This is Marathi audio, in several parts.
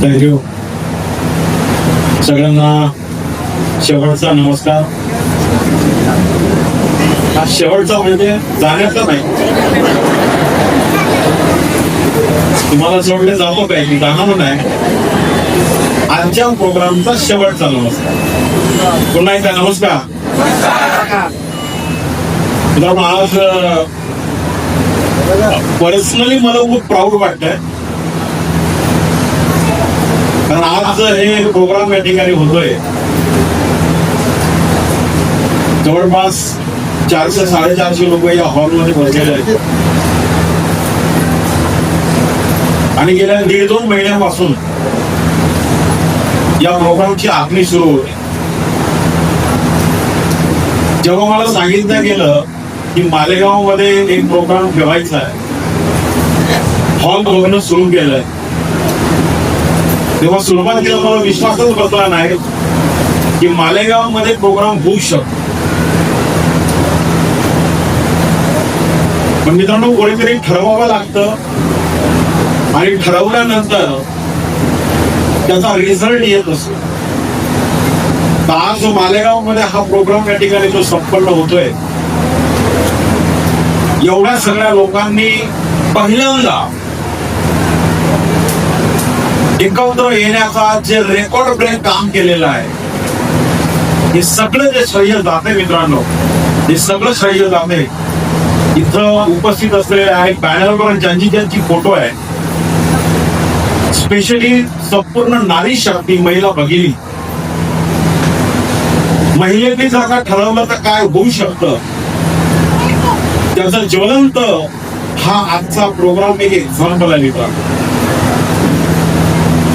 थँक्यू. सगळ्यांना शेवटचा नमस्कार. हा शेवटचा म्हणजे जाण्याचा नाही. तुम्हाला सोडले जातो काय की जाणार नाही. आजच्या प्रोग्रामचा शेवटचा नमस्कार. पुन्हा एकदा नमस्कार. आज पर्सनली मला खूप प्राऊड वाटतंय, कारण आज हे प्रोग्राम या ठिकाणी होतोय. जवळपास 400-450 लोक या हॉलमध्ये बसलेले आहेत आणि गेल्या 1.5-2 महिन्यापासून या प्रोग्रामची आखणी सुरू होती. जेव्हा मला सांगितलं गेलं की मालेगाव मध्ये एक प्रोग्राम ठेवायचा आहे, हॉल बघणं सुरू केलंय, तेव्हा सुरुवातीला मला विश्वासच बसला नाही की मालेगाव मध्ये प्रोग्राम होऊ शकतो. पण मित्रांनो, कोणीतरी ठरवावं लागतं आणि ठरवल्यानंतर त्याचा रिझल्ट येत असतो. आज मालेगाव मध्ये हा प्रोग्राम या ठिकाणी जो संपन्न होतोय, एवढ्या सगळ्या लोकांनी पहिल्यांदा एकत्र येण्याचा जे रेकॉर्ड ब्रेक काम केलेलं आहे, हे सगळं जे श्रेय जाते मित्रांनो, हे सगळं श्रेय जाते इथं उपस्थित असलेले आहेत. पॅनलवर ज्यांची ज्यांची फोटो आहे, स्पेशली संपूर्ण नारी शक्ती महिला भगिनी, महिलेने जर का ठरवलं तर काय होऊ शकतं त्याचा ज्वलंत हा आजचा प्रोग्राम एक एक्झाम्पल आहे मित्रांनो.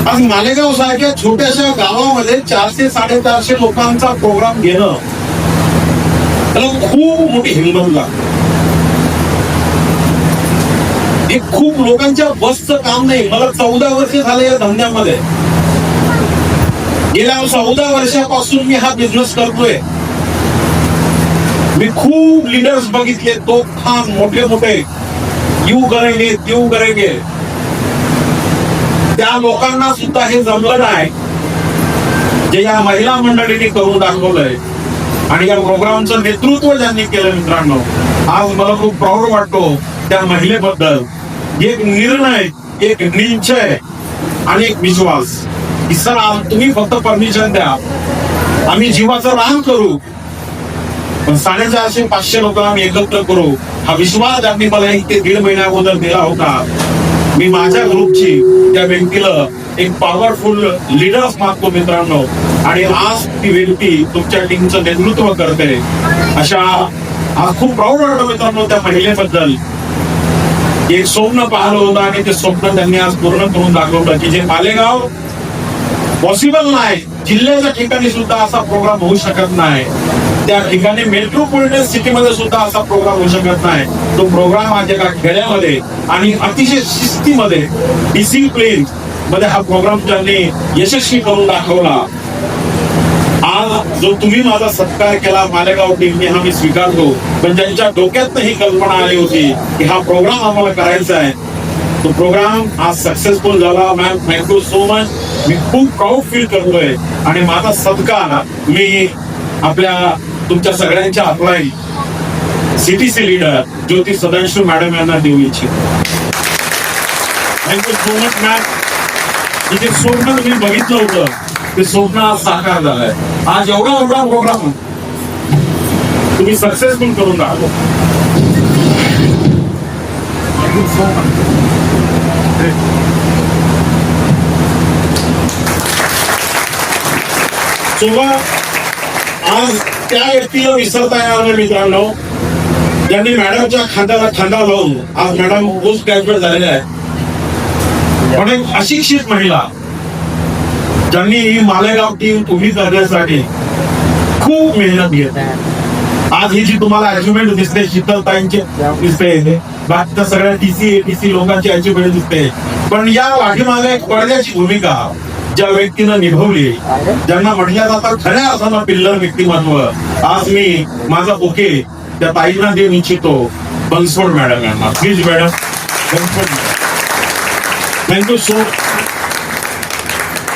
आज मालेगाव सारख्या छोट्याशा गावामध्ये 400-450 लोकांचा प्रोग्राम घेणं, त्याला खूप मोठी हिंमत लागते. हे खूप लोकांच्या बसचं काम नाही. मला 14 वर्ष झाले या धंद्यामध्ये. गेल्या 14 वर्षापासून मी हा बिझनेस करतोय. मी खूप लीडर्स बघितले, तो खान मोठे मोठे, यू करेंगे. त्या लोकांना सुद्धा हे जमलं नाही जे या महिला मंडळींनी करून दाखवलंय. आणि या प्रोग्रामचं नेतृत्व ज्यांनी केलं मित्रांनो, आज मला खूप प्राऊड वाटतो त्या महिलेबद्दल. एक निर्णय, एक निश्चय आणि एक विश्वास की सर तुम्ही फक्त परमिशन द्या, आम्ही जीवाचं रान करू, पण 450-500 लोक आम्ही एकत्र करू. हा विश्वास ज्यांनी मला 1 ते 1.5 महिन्या अगोदर दिला होता. मी माझ्या ग्रुपची त्या व्यक्तीला एक पॉवरफुल लीडर्स मागतो मित्रांनो, आणि आज ती व्यक्ती तुमच्या टीमचं नेतृत्व करते. अशा आज खूप प्राऊड वाटतो मित्रांनो त्या महिलेबद्दल. एक स्वप्न पाहिलं होतं आणि ते स्वप्न त्यांनी आज पूर्ण करून दाखवलं की जे मालेगाव पॉसिबल नाही, जिल्ह्याच्या ठिकाणी सुद्धा असा प्रोग्राम होऊ शकत नाही, त्या ठिकाणी मेट्रोपॉलिटन सिटीमध्ये सुद्धा असा प्रोग्राम होऊ शकत नाही. तो प्रोग्राम आज एका खेड्यामध्ये आणि अतिशय शिस्तीमध्ये, डिसिप्लिन मध्ये हा प्रोग्राम त्यांनी यशस्वी करून दाखवला. आज जो तुम्ही माझा सत्कार केला मालेगाव टीमने, हा मी स्वीकारतो. पण ज्यांच्या डोक्यात ही कल्पना आली होती की हा प्रोग्राम आम्हाला करायचा आहे, तो प्रोग्राम आज सक्सेसफुल झाला. Ma'am, thank you so much. मी खूप प्राऊड फील करतोय आणि माझा सत्कार मी आपल्या तुमच्या सगळ्यांच्या अप्लाई सीटीसी लीडर ज्योती सदांशू मॅडम यांना देऊ इच्छितो. Thank you so much ma'am. जे स्वप्न तुम्ही बघितलं होतं ते स्वप्न आज साकार झालंय. आज एवढा प्रोग्राम तुम्ही सक्सेसफुल करून दाखवा. Thank you so much. आज त्या व्यक्तीला विसरता येणार मित्रांनो, ज्यांनी मॅडमच्या खांद्याला खांदा लावून, आज मॅडम पोस्ट ग्रॅज्युएट झालेल्या आहे, पण एक अशिक्षित महिला ज्यांनी ही मालेगाव टीम उभी करण्यासाठी खूप मेहनत घेतली. आज ही जी तुम्हाला अचिव्हमेंट दिसते, शीतलताईंची दिसते, बाकीच्या सगळ्या टीसी लोकांची अचिव्हमेंट दिसते, पण या पाठीमागे एक पडद्याची भूमिका ज्या व्यक्तीनं निभवली, ज्यांना म्हटलं जातं खऱ्या अर्थानं पिल्लर व्यक्तिमत्व, आज मी माझा बुके त्या ताईंना देऊ इच्छितो. बनसोड मॅडम यांना प्लीज. मॅडम, थँक्यू सो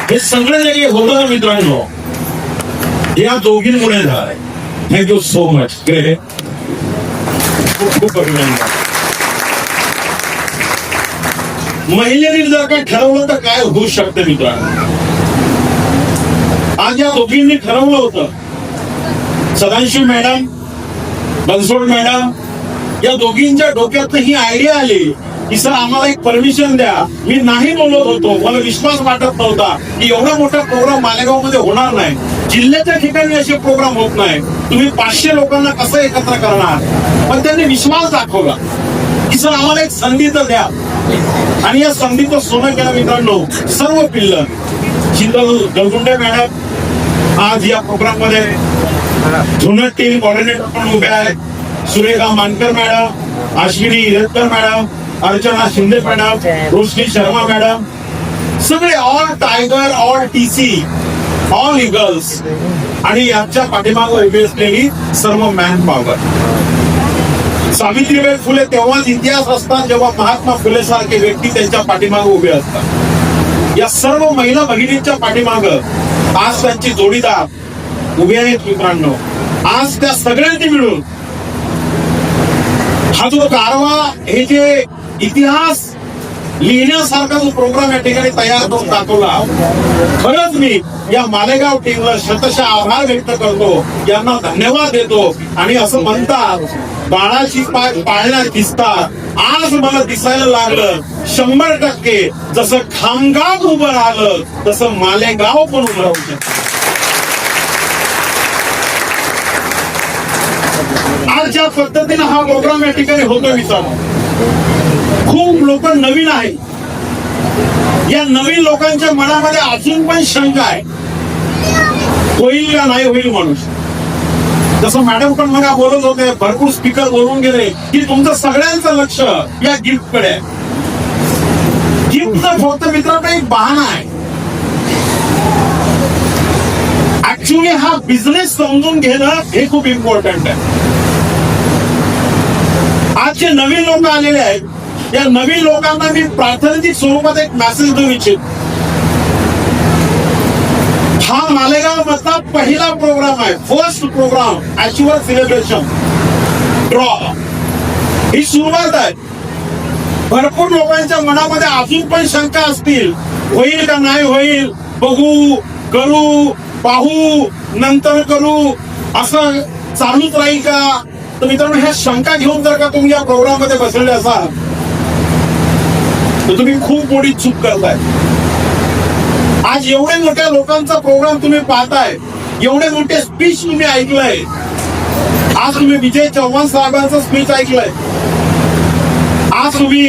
हे सगळं जे काही होतं ना मित्रांनो, या दोघींमुळे झालंय. Thank you so much. खूप खूप अभिनंदन. महिलेने जर काही ठरवलं तर काय होऊ शकतं मित्रांनो. आज या दोघींनी ठरवलं होतं. सदाशिव मॅडम, बनसोड मॅडम, या दोघींच्या डोक्यात ही आयडिया आली की सर आम्हाला एक परमिशन द्या. मी नाही बोलत होतो, मला विश्वास वाटत नव्हता की एवढा मोठा प्रोग्राम मालेगाव मध्ये होणार नाही. जिल्ह्याच्या ठिकाणी असे प्रोग्राम होत नाही, तुम्ही 500 लोकांना कसं एकत्र करणार. पण त्यांनी विश्वास दाखवला की सर आम्हाला एक संधी तर द्या. आणि या संधीचं सोनं केलं मित्रांनो. सर्व पिल्लं शीतल गलगुंडे मॅडम आज या प्रोग्राम मध्ये, जुन्नर टीम कोऑर्डिनेटर पण उभे आहेत. Surekha Mankar madam, Ashwini Iratkar madam, Archana Shinde madam, Roshni Sharma madam, सगळे all tiger, all TC, all eagles आणि याच्या पाठीमागे उभी असलेली सर्व मॅन पॉवर. सावित्रीबाई फुले तेव्हाच इतिहास असतात जेव्हा महात्मा फुले सारखे व्यक्ती त्यांच्या पाठीमागे उभे असतात. या सर्व महिला भगिनींच्या पाठीमागं आज त्यांची जोडीदार उभे आहेत मित्रांनो. आज त्या सगळ्यांनी मिळून हा जो कारवा, हे जे इतिहास लिहिण्यासारखा जो प्रोग्राम या ठिकाणी तयार करून दाखवला, खरंच मी या मालेगाव टीमला शतशः आभार व्यक्त करतो, यांना धन्यवाद देतो. आणि असं म्हणतात बाळाची पाय पाळण्यात दिसतात. आज मला दिसायला लागलं 100% जसं खामगाव उभं राहिलं तसं मालेगाव पण उभं राहू शकतं. आज ज्या पद्धतीने हा प्रोग्राम या ठिकाणी होतो मित्रांनो, खूप लोक नवीन आहेत. या नवीन लोकांच्या मनामध्ये अजून पण शंका आहे, होईल का नाही होईल माणूस. जसं मॅडम पण मला बोलत होते, भरपूर स्पीकर बोलून गेले की तुमचं सगळ्यांचं लक्ष या गिफ्ट कडे आहे. गिफ्ट फक्त मित्रांनो एक बहाणा आहे. ऍक्च्युली हा बिझनेस समजून घेणं हे खूप इम्पॉर्टंट आहे. आज जे नवीन लोक आलेले आहेत, या नवीन लोकांना मी प्रातिनिधिक स्वरूपात एक मेसेज देऊ इच्छित. हा मालेगाव मधला पहिला प्रोग्राम आहे, फर्स्ट प्रोग्राम, अॅच्युअल सेलिब्रेशन ड्रॉ. ही सुरुवात आहे. भरपूर लोकांच्या मनामध्ये अजून पण शंका असतील, होईल का नाही होईल, बघू, करू, पाहू, नंतर करू, असं चालूच राहील का. तर मित्रांनो, ह्या शंका घेऊन जर का तुम्ही या प्रोग्राम मध्ये बसलेले असाल तर तुम्ही खूप मोठी चूक करताय. आज एवढे मोठ्या लोकांचा प्रोग्राम तुम्ही पाहताय, एवढे मोठे स्पीच तुम्ही ऐकलंय. आज तुम्ही विजय चव्हाण साहेबांचं स्पीच ऐकलंय, आज तुम्ही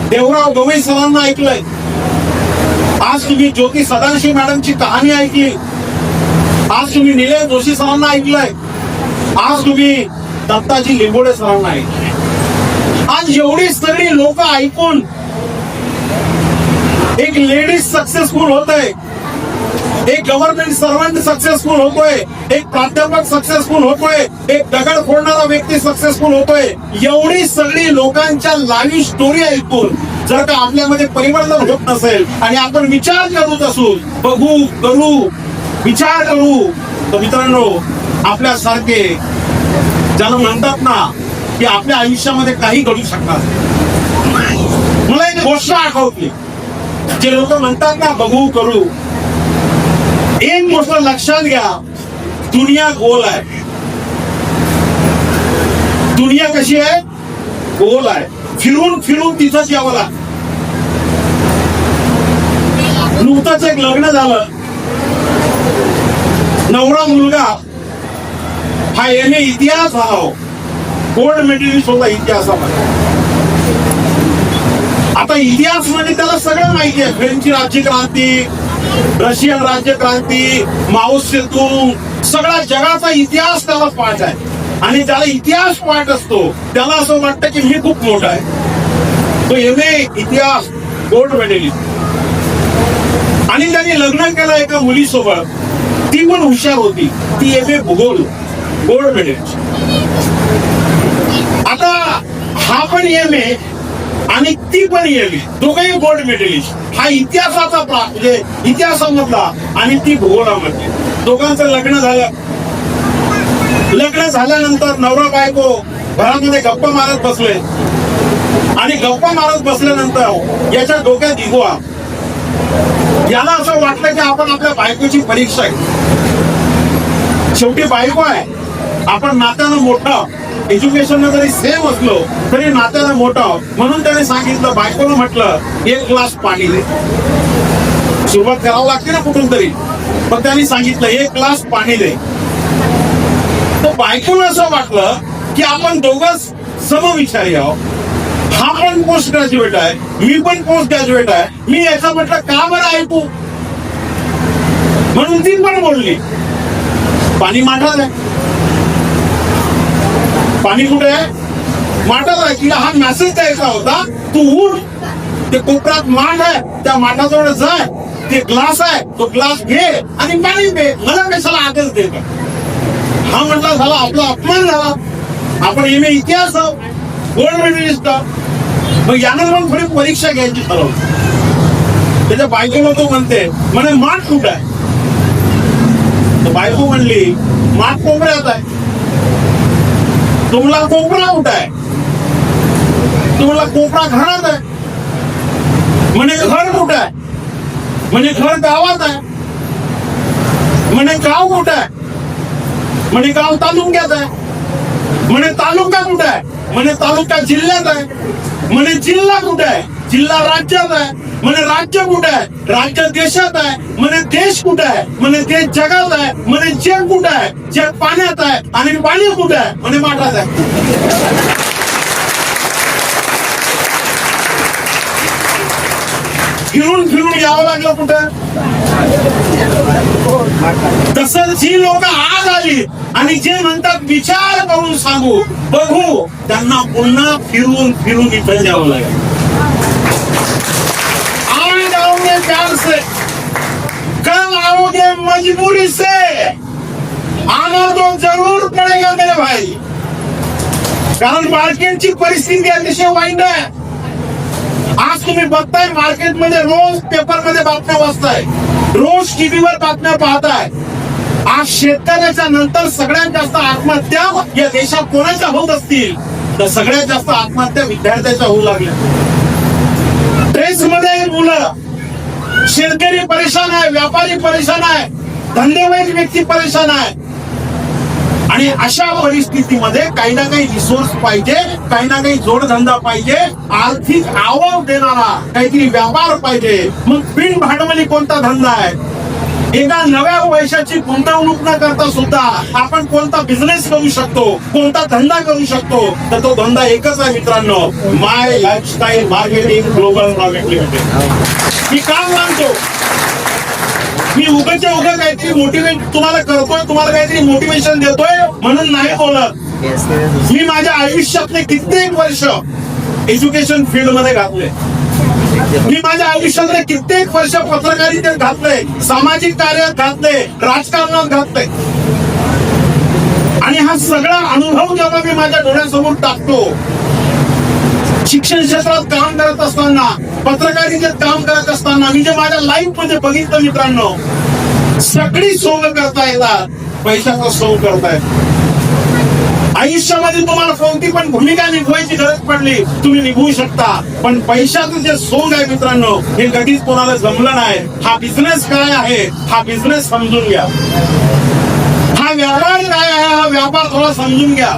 देवराव गवई सरांना ऐकलंय, आज तुम्ही ज्योती सदाशिव मॅडमची कहाणी ऐकली, आज तुम्ही निलेश जोशी सरांना ऐकलंय, आज तुम्ही दत्ताजी लिंबोडे सरांना ऐकलंय. आज एवढी सगळी लोक ऐकून एक लेडीज सक्सेसफुल होत आहे, एक गव्हर्नमेंट सर्वंट सक्सेसफुल होतोय, एक प्राध्यापक सक्सेसफुल होतोय, एक दगड फोडणारा व्यक्ती सक्सेसफुल होतोय. एवढी सगळी लोकांच्या लाईव्ह स्टोरी ऐकून जर का आपल्यामध्ये परिवर्तन होत नसेल आणि आपण विचार करत असू, बघू, करू, विचार करू, तर मित्रांनो आपल्यासारखे ज्याला म्हणतात ना की आपल्या आयुष्यामध्ये काही घडू शकणार. मला एक गोष्ट आठवते, जे लोक म्हणतात ना बघू, करू, एक गोष्ट लक्षात घ्या, दुनिया गोल आहे. दुनिया कशी आहे? गोल आहे. फिरून फिरून तिथंच यावं लागतं. नुकतंच एक लग्न झालं, नवरा मुलगा हा एम.ए. इतिहास झाला, गोल्ड मेडलिस्ट होता इतिहासामध्ये. आता इतिहास म्हणजे त्याला सगळं माहिती आहे, फ्रेंचची राज्यक्रांती, रशियन राज्यक्रांती, माओ सेतुंग, सगळा जगाचा इतिहास त्याला पाठ आहे. आणि ज्याला इतिहास पाठ असतो त्याला असं वाटतं की मी खूप मोठा आहे. तो एम.ए. इतिहास गोल्ड मेडलिस्ट. आणि त्यांनी लग्न केलं एका मुलीसोबत, ती पण हुशार होती, ती एम.ए. भूगोल गोल्ड मेडलिस्ट. आता हा पण एम.ए. आणि ती पण गेली, दोघंही गोल्ड मेडलिस्ट. हा इतिहासाचा म्हणजे इतिहासामधला आणि ती भूगोलामध्ये. दोघांचं लग्न झालं. लग्न झाल्यानंतर नवरा बायको घरामध्ये गप्पा मारत बसले आणि गप्पा मारत बसल्यानंतर याच्या डोक्यात इगो आला. याला असं वाटलं की आपण आपल्या बायकोची परीक्षा आहे. शेवटी बायको आहे, आपण नात्यानं मोठा, एज्युकेशन जरी सेम असलो तरी नात्यानं मोठा, म्हणून त्याने सांगितलं, बायकोनं म्हटलं 1 ग्लास पाणी दे. सुरुवात करावं लागते ना कुठून तरी, पण त्यांनी सांगितलं 1 ग्लास पाणी दे. तर बायकोला असं वाटलं की आपण दोघंच समविचारी आहोत. हा पण पोस्ट ग्रॅज्युएट आहे, मी पण पोस्ट ग्रॅज्युएट आहे, मी याचं म्हटलं का बरं ऐकू, म्हणून ती पण बोलली पाणी माठात आहे. पाणी कुठे आहे? माठात आहे. तिला हा मेसेज द्यायचा होता, तू उठ, ते कोपऱ्यात माठ आहे, त्या माठाजवळ जाय, ते ग्लास आहे, तो ग्लास घे आणि पाणी दे. मला कशाला आदेश दे. हा म्हटला झाला आपला अपमान झाला, आपण एम ए इतिहास आहोत, गोल्ड मेडलिस्ट. मग यानं मग थोडी परीक्षा घ्यायची ठरवली. त्याच्या बायकोला तो म्हणते, म्हणे माठ कुठं आहे? तर बायको म्हणली, माठ कोपऱ्यात आहे. तुम्हाला कोपरा कुठं आहे? तुम्हाला कोपरा घरात आहे. म्हणे घर कुठं आहे? म्हणे घर गावात आहे. म्हणे गाव कुठं आहे? म्हणे गाव तालुक्यात आहे. म्हणे तालुका कुठं आहे? म्हणे तालुका जिल्ह्यात आहे. म्हणे जिल्हा कुठे आहे? जिल्हा राज्यात आहे. म्हणे राज्य कुठे आहे? राज्य देशात आहे. म्हणे देश कुठे आहे? म्हणे देश जगात आहे. म्हणे जग कुठे आहे? जग पाण्यात आहे. आणि पाणी कुठे आहे? म्हणे माठात आहे. फिरून फिरून यावं लागलं कुठे? तसंच जी लोक आज आली आणि जे म्हणतात विचार करून सांगू बघू, त्यांना पुन्हा फिरून फिरून इथं यावं लागेल. आज आओगे प्यार से, कल आओगे मजबूरी से, आना तो जरूर पडेगा मेरे भाई. कारण मार्केटची परिस्थिती अतिशय वाईट आहे. आज तुम्ही बघताय मार्केटमध्ये रोज पेपरमध्ये बातम्या वाचताय, रोज टीव्हीवर बातम्या पाहताय. आज शेतकऱ्याच्या नंतर सगळ्यात जास्त आत्महत्या या देशात कोणाच्या होत असतील तर सगळ्यात जास्त आत्महत्या विद्यार्थ्याच्या होऊ लागल्या. ड्रेसमध्ये मुलं, शेतकरी परेशान आहे, व्यापारी परेशान आहे, धंदेवाईक व्यक्ती परेशान आहे. आणि अशा परिस्थितीमध्ये काही ना काही रिसोर्स पाहिजे, काही ना काही जोडधंदा पाहिजे, आर्थिक आवक देणारा काहीतरी व्यापार पाहिजे. मग बिन भांडवली कोणता धंदा आहे? एका नव्या पैशाची गुंतवणूक न करता सुद्धा आपण कोणता बिझनेस करू शकतो, कोणता धंदा करू शकतो? तर तो धंदा एकच आहे मित्रांनो, my lifestyle marketing global private limited. मी काम मानतो, मी उगाच्या उगा काहीतरी मोटिवेट तुम्हाला करतोय, तुम्हाला काहीतरी मोटिवेशन देतोय म्हणून नाही बोलत. मी माझ्या आयुष्यातले कित्येक वर्ष एज्युकेशन फील्ड मध्ये घातले. मी माझ्या आयुष्यातले कित्येक वर्ष पत्रकारितेत घातले, सामाजिक कार्यात घातले, राजकारणात घातले. आणि हा सगळा अनुभव जेव्हा मी माझ्या डोळ्यासमोर टाकतो, शिक्षण क्षेत्रात काम करत असताना, पत्रकारितेत काम करत असताना, मी जे माझ्या लाईफ मध्ये बघितलं मित्रांनो, सगळी सोंग करता येतात, पैशाचा सोंग करतायत. आयुष्यामध्ये तुम्हाला कोणती पण भूमिका निभवायची गरज पडली, तुम्ही निभवू शकता. पण पैशाचं जे सोंग आहे मित्रांनो, हे कधीच कोणाला जमलं नाही. हा बिझनेस काय आहे, हा बिझनेस समजून घ्या. हा व्यापार काय आहे, हा व्यापार थोडा समजून घ्या.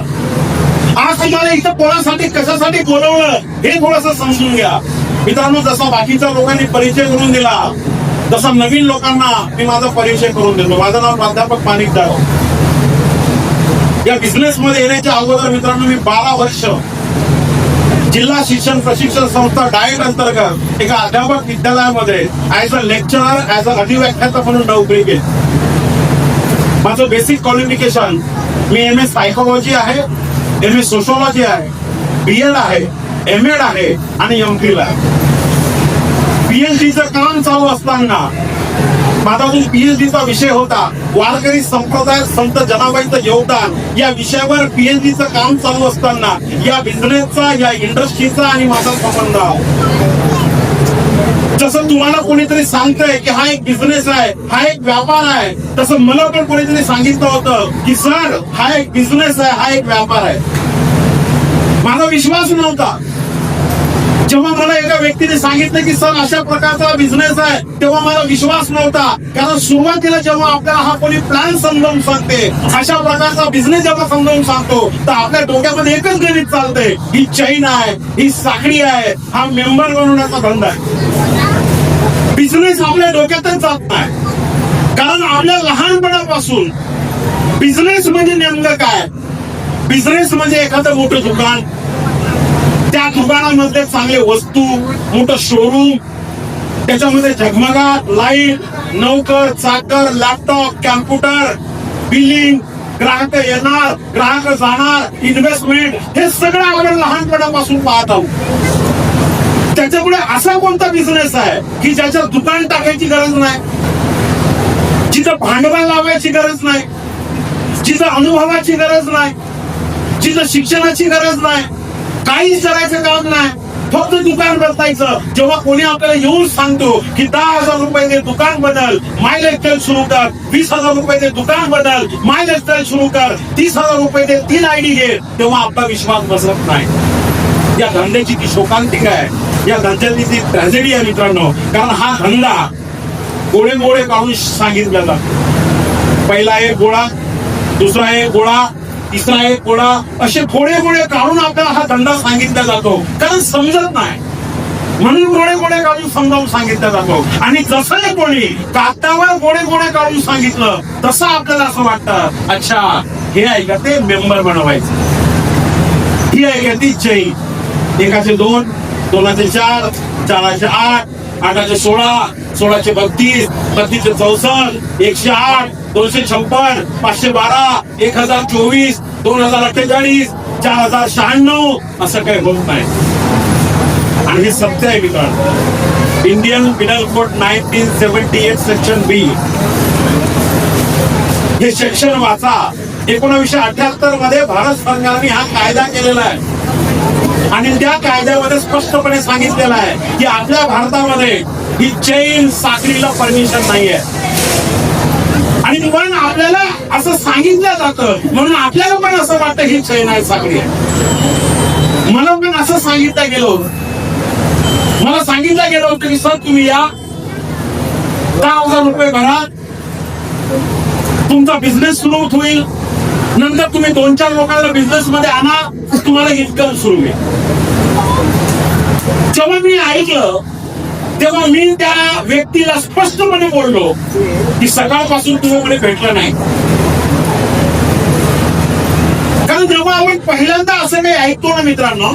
आज तुम्हाला इथं कोणासाठी कशासाठी बोलवलं हे थोडंसं समजून घ्या मित्रांनो. जसा बाकीच्या लोकांनी परिचय करून दिला, तसा नवीन लोकांना मी माझा परिचय करून देतो. माझं नाव प्राध्यापक माणिक जाधव. या बिझनेस मध्ये येण्याच्या अगोदर मित्रांनो मी 12 वर्ष जिल्हा शिक्षण प्रशिक्षण संस्था डाएट अंतर्गत एका अध्यापक विद्यालयामध्ये as a lecturer, as a अधिव्याख्याता म्हणून नोकरी केली. माझं बेसिक क्वालिफिकेशन, मी एम.ए. सायकोलॉजी आहे, एम.ए. सोशोलॉजी आहे, बी.एड आहे, एम.एड आहे आणि एम.फिल आहे. पी.एच.डीचं काम चालू असताना माझा जो पीएचडीचा विषय होता वारकरी संप्रदायात संत जनाबाईंचं योगदान, या विषयावर पीएचडीचं काम चालू असताना या बिझनेसचा, या इंडस्ट्रीचा आणि माझा संबंध. जसं तुम्हाला कोणीतरी सांगतंय की हा एक बिझनेस आहे, हा एक व्यापार आहे, तसं मला पण कोणीतरी सांगितलं होतं की सर हा एक बिझनेस आहे, हा एक व्यापार आहे. माझा विश्वास नव्हता. जेव्हा मला एका व्यक्तीने सांगितलं की सर अशा प्रकारचा बिझनेस आहे, तेव्हा मला विश्वास नव्हता. कारण सुरुवातीला जेव्हा आपल्याला हा कोणी प्लॅन समजावून सांगते, अशा प्रकारचा बिझनेस जेव्हा समजावून सांगतो, तर आपल्या डोक्यामध्ये एकच गणित चालते, ही चैन आहे, ही साखळी आहे, हा मेंबर बनवण्याचा धंदा आहे. बिझनेस आपल्या डोक्यातच जात नाही. कारण आपल्या लहानपणापासून बिझनेस म्हणजे नेमकं काय? बिझनेस म्हणजे एखादं मोठं दुकान, त्या दुकानामध्ये चांगले वस्तू, मोठं शोरूम, त्याच्यामध्ये झगमगाट, लाईट, नोकर, चाकर, लॅपटॉप, कॅम्प्युटर, बिलिंग, ग्राहक येणार, ग्राहक जाणार, इन्व्हेस्टमेंट, हे सगळं आपण लहानपणापासून पाहत आहोत. त्याच्यापुढे असा कोणता बिझनेस आहे की ज्याच्यात दुकान टाकायची गरज नाही, जिथं भांडवल लावायची गरज नाही, जिथं अनुभवाची गरज नाही, जिथं शिक्षणाची गरज नाही, काहीच करायचं काम नाही, फक्त दुकान बदलायचं. जेव्हा कोणी आपल्याला येऊन सांगतो की 10,000 रुपये दे दुकान बदल, मायलेज तेल सुरू कर, 20,000 रुपये दे दुकान बदल, मायलेज तेल सुरू कर, 30,000 रुपये दे 3 आयडी घे, तेव्हा आपला विश्वास बसत नाही. या धंद्याची ती शोकांतिका आहे, या धंद्याची ती ट्रॅजेडी आहे मित्रांनो. कारण हा धंदा गोळे गोळे काढून सांगितला जातो. पहिला एक गोळा, दुसरा एक गोळा, तिसरा एक गोळा, असे गोळे गोळे काढून आपल्याला हा धंदा सांगितला जातो. कारण समजत नाही म्हणून गोळे गोळे काढून समजावून सांगितला जातो. आणि जसं कोणी कागदावर गोळे गोळे काढून सांगितलं, तसं आपल्याला असं वाटतं, अच्छा हे आहे का ते मेंबर बनवायचं, ही आहे का ती चैन. 1चे 2, 2चे 4, 4चे 8, 8चे 16, 16चे 32, 32चे 64, 108, 256, 512, 1024, 2048, 4096, असं काही होत नाही. आणि हे सत्य आहे मित्रांनो. इंडियन पिनल कोड 1978 सेक्शन बी, हे सेक्शन वाचा. 1978 मध्ये भारत सरकारने हा कायदा केलेला आहे आणि त्या कायद्यामध्ये स्पष्टपणे सांगितलेलं आहे की आपल्या भारतामध्ये ही चैन साखळीला परमिशन नाहीये. आणि पण आपल्याला असं सांगितलं जातं म्हणून आपल्याला पण असं वाटतं ही चैन आहे, साखळी आहे. मला पण असं सांगितलं गेलं होतं, मला सांगितलं गेलं होतं की सर तुम्ही या, 10,000 रुपये भरा, तुमचा बिझनेस सुरू होईल, नंतर तुम्ही 2-4 लोकांना बिझनेस मध्ये आणा, तुम्हाला इन्कम सुरू होईल. जेव्हा मी ऐकलं तेव्हा मी त्या व्यक्तीला स्पष्टपणे बोललो की सकाळपासून तुम्ही भेटलं नाही. कारण जेव्हा आपण पहिल्यांदा असं काही ऐकतो ना मित्रांनो,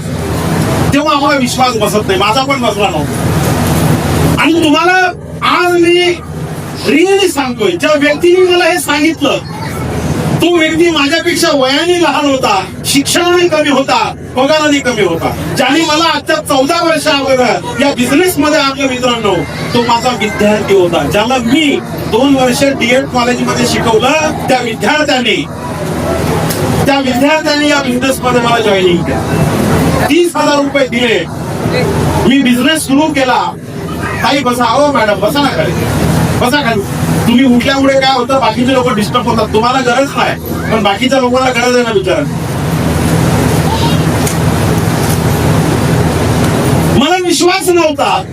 तेव्हा आम्हाला विश्वास बसत नाही. माझा पण बसला नव्हता. आणि तुम्हाला आज मी रिअली सांगतोय, ज्या व्यक्तीने मला हे सांगितलं तो व्यक्ती माझ्यापेक्षा वयाने लहान होता, शिक्षणाने कमी होता, पगाराने कमी होता. ज्याने मला आजच्या 14 वर्ष अगोदर या बिझनेस मध्ये आणलं मित्रांनो, तो माझा विद्यार्थी होता. ज्याला मी 2 वर्ष डीएड कॉलेजमध्ये शिकवलं, त्या विद्यार्थ्याने या बिझनेस मध्ये मला जॉईनिंग केलं. 30,000 रुपये दिले, मी बिझनेस सुरू केला. काही बसा, हो मॅडम बसा ना खाली, बसा खाली. तुम्ही उठल्यामुळे काय होतं, बाकीचे लोक डिस्टर्ब होतात. तुम्हाला गरज नाही, पण बाकीच्या लोकांना गरज आहे ना विचार. मला विश्वास नव्हता,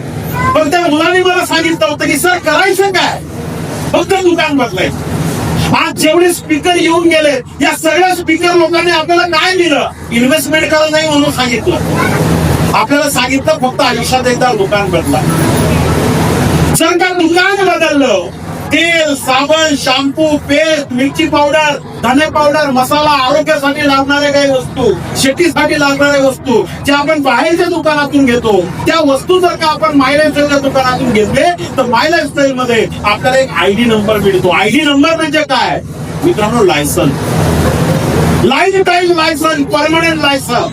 पण त्या मुलाने मला सांगितलं होतं की सर करायचं काय, फक्त दुकान बदलायचं. आज जेवढे स्पीकर येऊन गेले, या सगळ्या स्पीकर लोकांनी आपल्याला काय दिलं, इन्व्हेस्टमेंट करा नाही म्हणून सांगितलं. आपल्याला सांगितलं फक्त आयुष्यात एकदा दुकान बदला. जर का दुकान बदललं, तेल, साबण, शॅम्पू, पेस्ट, मिरची पावडर, धने पावडर, मसाला, आरोग्यासाठी लागणाऱ्या काही वस्तू, शेतीसाठी लागणाऱ्या वस्तू ज्या आपण बाहेरच्या दुकानातून घेतो, त्या वस्तू जर का आपण मायलाईफस्टाईलच्या दुकानातून घेतले, तर मायलाईफस्टाईल मध्ये आपल्याला एक आयडी नंबर मिळतो. आयडी नंबर म्हणजे काय मित्रांनो, license, life time license, permanent license.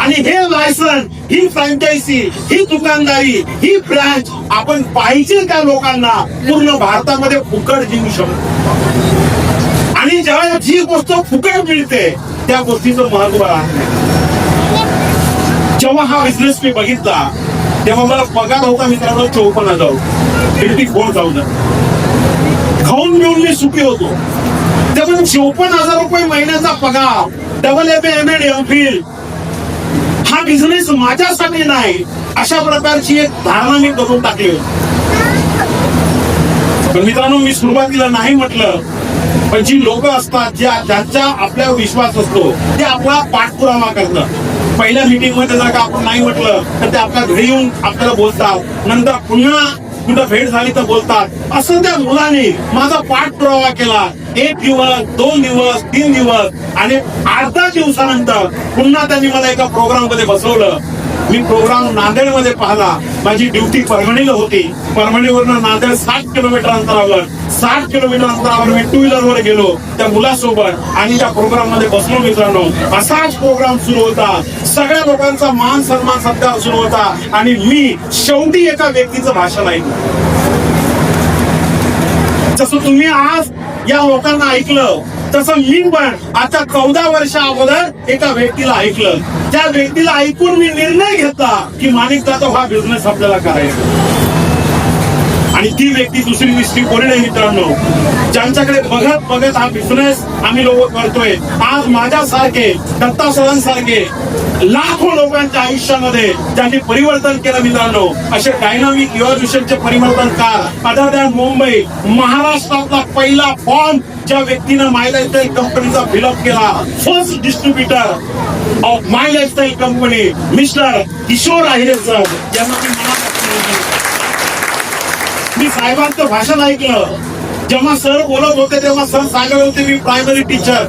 आणि हे लायसन, ही फ्रँचायझी, ही दुकानदारी, ही ब्रँच आपण पाहिजे त्या लोकांना पूर्ण भारतामध्ये फुकट देऊ शकतो. आणि जेव्हा जी गोष्ट फुकट मिळते त्या गोष्टीचं महत्व आहे. जेव्हा हा बिझनेस मी बघितला तेव्हा मला पगार होता मित्रांनो 54,000, 54,000. खाऊन पिऊन मी सुखी होतो. तेव्हा 54,000 रुपये महिन्याचा पगार, डबल MA MPhil, हा बिझनेस माझ्यासाठी नाही अशा प्रकारची एक धारणा मी करून टाकली. पण मित्रांनो मी सुरुवातीला नाही म्हटलं, पण जी लोक असतात ज्यांचा आपल्यावर विश्वास असतो ते आपला पाठपुरावा करतात. पहिल्या मीटिंग मध्ये जर का आपण नाही म्हटलं तर ते आपल्या घरी येऊन आपल्याला बोलतात, नंतर पुन्हा कुठं भेट झाली तर बोलतात. असं त्या मुलाने माझा पाठपुरावा केला. 1 दिवस, 2 दिवस, 3 दिवस आणि 8 दिवसानंतर पुन्हा त्यांनी मला एका प्रोग्राम मध्ये बसवलं. मी प्रोग्राम नांदेडमध्ये पाहिला. माझी ड्युटी परभणीला होती. परभणीवरनं नांदेड 60 किलोमीटर अंतरावर, 60 किलोमीटर अंतरावर मी 2 व्हीलरवर गेलो त्या मुलासोबत आणि त्या प्रोग्राम मध्ये बसलो. मित्रांनो असाच प्रोग्राम सुरू होता. सगळ्या लोकांचा मान सन्मान सत्कार सुरू होता आणि मी शेवटी एका व्यक्तीचं भाषण ऐकलं. जसं तुम्ही आज या लोकांना ऐकलं तसं मी पण आता 14 वर्षा अगोदर एका व्यक्तीला ऐकलं. त्या व्यक्तीला ऐकून मी निर्णय घेतला की माणिक जाधव हा बिझनेस आपल्याला करायचा. आणि ती व्यक्ती दुसरी तिसरी कोणी नाही मित्रांनो, ज्यांच्याकडे बघत बघत हा बिझनेस आम्ही लोक करतोय. आज माझ्यासारखे, दत्ता सरांसारखे लाखो लोकांच्या आयुष्यामध्ये ज्यांनी परिवर्तन केलं मित्रांनो, असे डायनामिक इव्होल्युशनचे परिवर्तनकार अदर दॅन मुंबई, महाराष्ट्रातला पहिला फॉर्म ज्या व्यक्तीनं माय लाईफस्टाईल कंपनीचा फिलअप केला, first distributor of My Lifestyle company mister Kishor Ahire sir, यांना मी मनापासून मी साहेबांचं भाषण ऐकलं. जेव्हा सर बोलत होते तेव्हा सर सांगत होते मी प्रायमरी टीचर,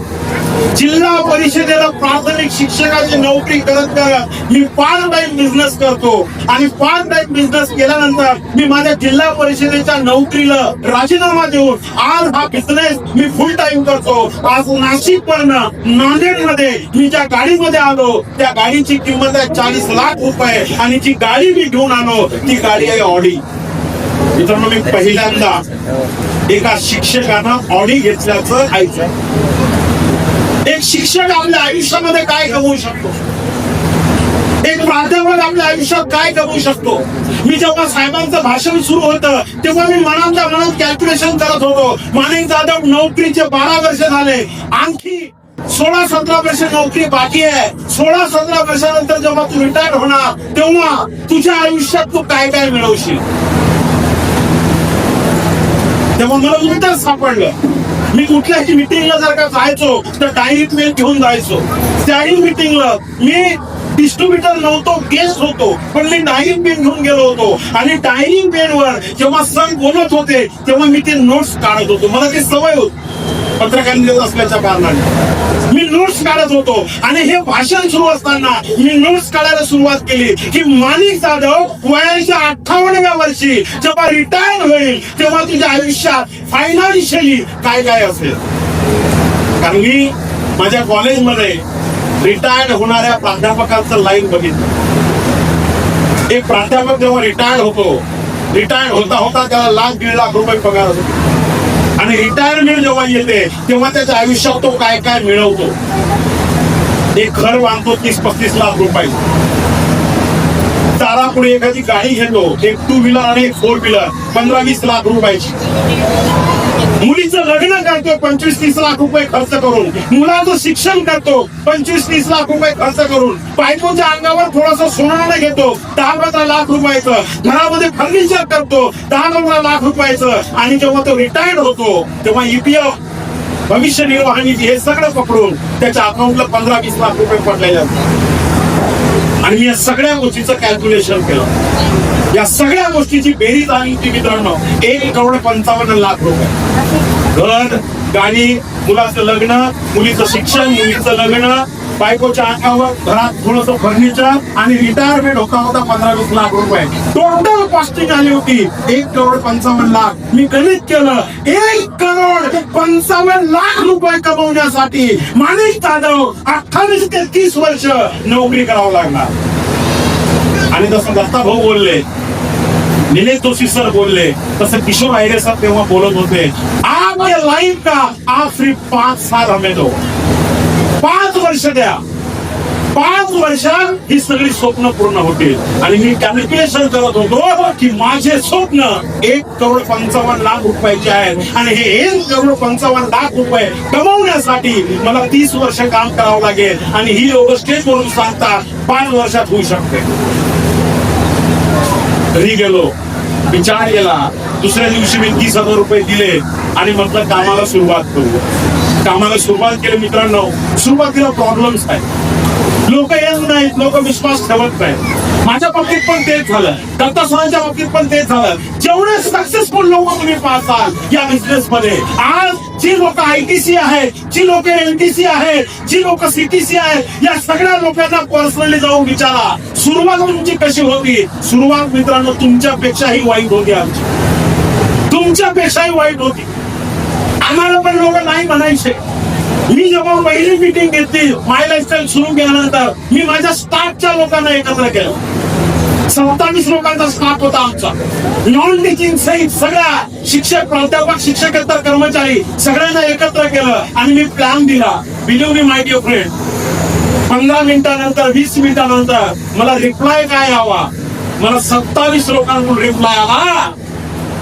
जिल्हा परिषदेला प्राथमिक शिक्षकाची नोकरी करत करत मी पार्ट टाइम बिझनेस करतो आणि पार्ट टाइम बिझनेस केल्यानंतर मी माझ्या जिल्हा परिषदेच्या नोकरीला राजीनामा देऊन आज हा बिझनेस मी फुल टाइम करतो. आज नाशिक वरनं नांदेडमध्ये मी ज्या गाडीमध्ये आलो त्या गाडीची किंमत आहे 40 लाख रुपये आणि जी गाडी मी घेऊन आलो ती गाडी आहे ऑडी. मित्रांनो मी पहिल्यांदा एका शिक्षकानं ऑडी घेतल्याचं ऐकलं. एक शिक्षक आपल्या आयुष्यामध्ये काय कमवू शकतो, एक प्राध्यापक आपल्या आयुष्यात काय कमवू शकतो. मी जेव्हा साहेबांचं भाषण सुरू होतं तेव्हा मी मनातल्या मनात कॅल्क्युलेशन करत होतो. माणिक जाधव नोकरीचे 12 वर्ष झाले, आणखी 16-17 वर्ष नोकरी बाकी आहे. 16-17 वर्षानंतर जेव्हा तू रिटायर होणार तेव्हा तुझ्या आयुष्यात तू काय काय मिळवशील. तेव्हा मला उत्तर सापडलं. मी कुठल्याही मिटिंगला जर का जायचो तर डायरीत मेल घेऊन जायचो. त्याही मिटिंगला मी डिस्ट्रीब्युटर नव्हतो, गेस्ट होतो, पण मी डायरी पेन घेऊन गेलो होतो आणि डायरी पेनवर जेव्हा सर बोलत होते तेव्हा मी ते नोट्स काढत होतो. मला ती सवय होती पत्रकारिता असल्याच्या कारणाने मी नोट्स काढत होतो. आणि हे भाषण सुरू असताना मी नोट्स काढायला सुरुवात केली की माणिक जाधव वयाच्या 58व्या वर्षी जेव्हा रिटायर होईल तेव्हा तुझ्या आयुष्यात फायनान्शियली काय काय असेल. कारण मी माझ्या कॉलेजमध्ये रिटायर्ड होणाऱ्या प्राध्यापकांचं लाईन बघितलं. एक प्राध्यापक जेव्हा रिटायर्ड होतो, रिटायर्ड होता होता त्याला 1,00,000-1.5 लाख रुपये पगार होतो आणि रिटायरमेंट जेव्हा येते तेव्हा त्याच्या आयुष्यात तो काय काय मिळवतो. एक घर बांधतो 30-35 लाख रुपये, दारापुढे एखादी गाडी घेतो, एक 2 व्हीलर आणि एक 4 व्हीलर 15-20 लाख रुपयाची. मुलीचं लग्न करतो 25-30 लाख रुपये खर्च करून, मुलाचं शिक्षण करतो 25-30 लाख रुपये खर्च करून, बायकोच्या अंगावर थोडस सोनं घेतो 10-15 लाख रुपयाचं, घरामध्ये फर्निचर करतो 10-15 लाख रुपयाचं. आणि जेव्हा तो रिटायर्ड होतो तेव्हा EPF भविष्य निर्वाह निधी हे सगळं पकडून त्याच्या अकाउंटला 15-20 लाख रुपये पडले जातात. आणि मी या सगळ्या गोष्टीचं कॅल्क्युलेशन केलं. या सगळ्या गोष्टीची बेरीज आली होती मित्रांनो 1,55,00,000 रुपये. घर, गाडी, मुलाचं लग्न, मुलीचं शिक्षण, मुलीचं लग्न, बायकोच्या अंगावर घरात थोडस फर्निचर आणि रिटायरमेंट होता 15-20 लाख रुपये टोटल कॉस्टिंग आली होती 1,55,00,000. मी गणित केलं 1,55,00,000 रुपये कमवण्यासाठी माणिक जाधव 28 ते 30 वर्ष नोकरी करावं लागणार. आणि जसं दत्ता भाऊ बोलले, निलेश जोशी सर बोलले, तसं किशोर आयरे सर तेव्हा बोलत होते, आपल्या लाईफ का आप सिर्फ 5 साल हमें दो. 5 वर्ष द्या, 5 वर्षात ही सगळी स्वप्न पूर्ण होतील. आणि मी कॅल्क्युलेशन करत होतो की माझे स्वप्न 1,55,00,000 रुपयाचे आहेत आणि हे 1,55,00,000 रुपये कमवण्यासाठी मला 30 वर्ष काम करावं लागेल. आणि ही लोक स्टेजवरून सांगतात 5 वर्षात होऊ शकते. घरी गेलो, विचार केला, दुसऱ्या दिवशी मी 30,000 रुपये दिले आणि म्हटलं कामाला सुरुवात करू. कामाला सुरुवात केली. मित्रांनो, सुरुवातीला प्रॉब्लेम्स आहेत, लोक येत नाहीत, लोक विश्वास ठेवत नाहीत. माझ्या बाबतीत पण तेच झालं, दत्ता सरांच्या बाबतीत पण तेच झालं. जेवढे सक्सेसफुल लोक तुम्ही पाहताल या बिझनेस मध्ये, आज जी लोक ITC आहेत, जी लोक LTC आहेत, जी लोक CTC आहेत, या सगळ्या लोकांना पर्सनली जाऊन विचारा सुरुवात तुमची कशी होती. सुरुवात मित्रांनो तुमच्यापेक्षाही वाईट होती, आमची तुमच्यापेक्षाही वाईट होती. आम्हाला पण लोक नाही म्हणायचे. मी जेव्हा पहिली मीटिंग घेतली माय लाईफस्टाईल सुरू केल्यानंतर मी माझ्या स्टाफच्या लोकांना एकत्र केलं. 27 लोकांचा स्टाफ होता आमचा, नॉन टीचिंग सहित सगळ्या शिक्षक, प्राध्यापक, शिक्षकेतर कर्मचारी सगळ्यांना एकत्र केलं आणि मी प्लॅन दिला. Believe me my dear friend, 15 मिनिटानंतर 20 मिनिटानंतर मला रिप्लाय काय यावा. मला 27 लोकांकडून रिप्लाय आला,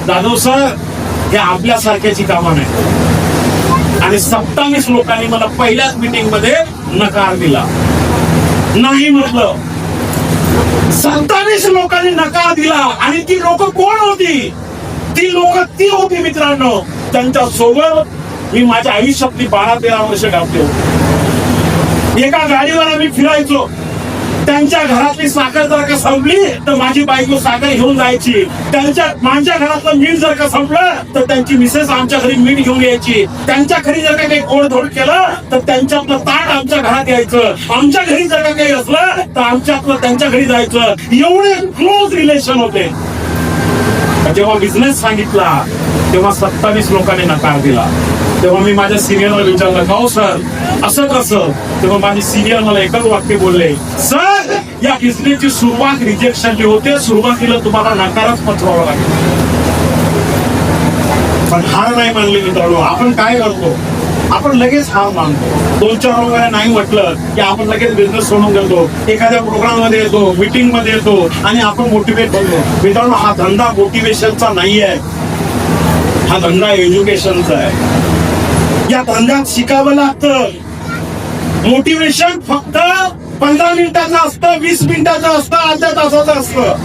जाधव सर हे आपल्यासारख्याची कामं नाही. आणि 27 लोकांनी मला पहिल्याच मीटिंग मध्ये नकार दिला, नाही म्हटलं. 27 लोकांनी नकार दिला. आणि ती लोक कोण होती? ती लोक ती होती मित्रांनो, त्यांच्या सोबत मी माझ्या आयुष्यातली 12-13 वर्ष घालतो. एका गाडीवर आम्ही फिरायचो. त्यांच्या घरातली साखर जर का संपली तर माझी बायको साखर घेऊन जायची. माझ्या घरातलं मीठ जर का संपलं तर त्यांची मिसेस आमच्या घरी मीठ घेऊन यायची. त्यांच्या घरी जर का काही गोडधोड केलं तर त्यांच्यातलं ताट आमच्या घरात यायचं. आमच्या घरी जर का काही असलं तर आमच्यातलं त्यांच्या घरी जायचं. एवढे क्लोज रिलेशन होते. जेव्हा बिझनेस सांगितला तेव्हा 27 लोकांनी नकार दिला. तेव्हा मी माझ्या सिनियरला विचारलं, का हो सर असं कसं? तेव्हा माझे सिनियर मला एकच वाक्य बोलले, सर या बिझनेसची सुरुवात रिजेक्शनची होते, सुरुवातीला तुम्हाला नकारच पचवावा लागेल. पण हार नाही मानली मित्रांनो. आपण काय करतो? आपण लगेच हार मानतो. 2-4 लोकांना नाही म्हटलं की आपण लगेच बिझनेस सोडून देतो. एखाद्या प्रोग्राम मध्ये येतो, मीटिंग मध्ये येतो आणि आपण मोटिवेट होतो. मित्रांनो, हा धंदा मोटिवेशनचा नाही आहे, हा धंदा एज्युकेशनचा आहे. या धंद्यात शिकावं लागतं. मोटिवेशन फक्त 15 मिनिटाचं असतं, 20 मिनिटाचं असतं, अर्ध्या तासाचं असतं.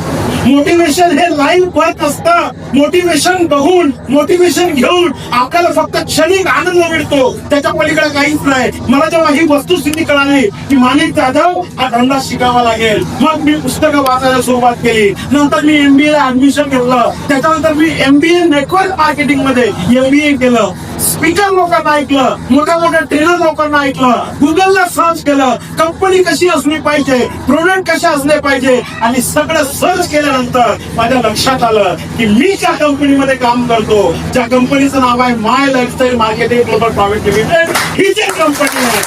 मोटिवेशन हे लाईव्ह वर्क असतं. मोटिवेशन बघून, मोटिवेशन घेऊन आपल्याला फक्त क्षणिक आनंद मिळतो, त्याच्या पलीकडे काहीच नाही. मला जेव्हा ही वस्तुस्थिती कळाली की माणिक जाधव हा धंदा शिकावा लागेल, मग मी पुस्तकं वाचायला सुरुवात केली. नंतर मी MBA ला ऍडमिशन घेतलं. त्याच्यानंतर मी MBA नेटवर्क मार्केटिंग मध्ये MBA केलं. स्पीकर लोकांना ऐकलं, मोठ्या मोठ्या ट्रेनर लोकांना ऐकलं, गुगलला सर्च केलं, कंपनी कशी असली पाहिजे, प्रोडक्ट कसे असले पाहिजे. आणि सगळं सर्च केल्यानंतर माझ्या लक्षात आलं की मी ज्या कंपनीमध्ये काम करतो, ज्या कंपनीचं नाव आहे my lifestyle marketing global private limited, ही जी कंपनी आहे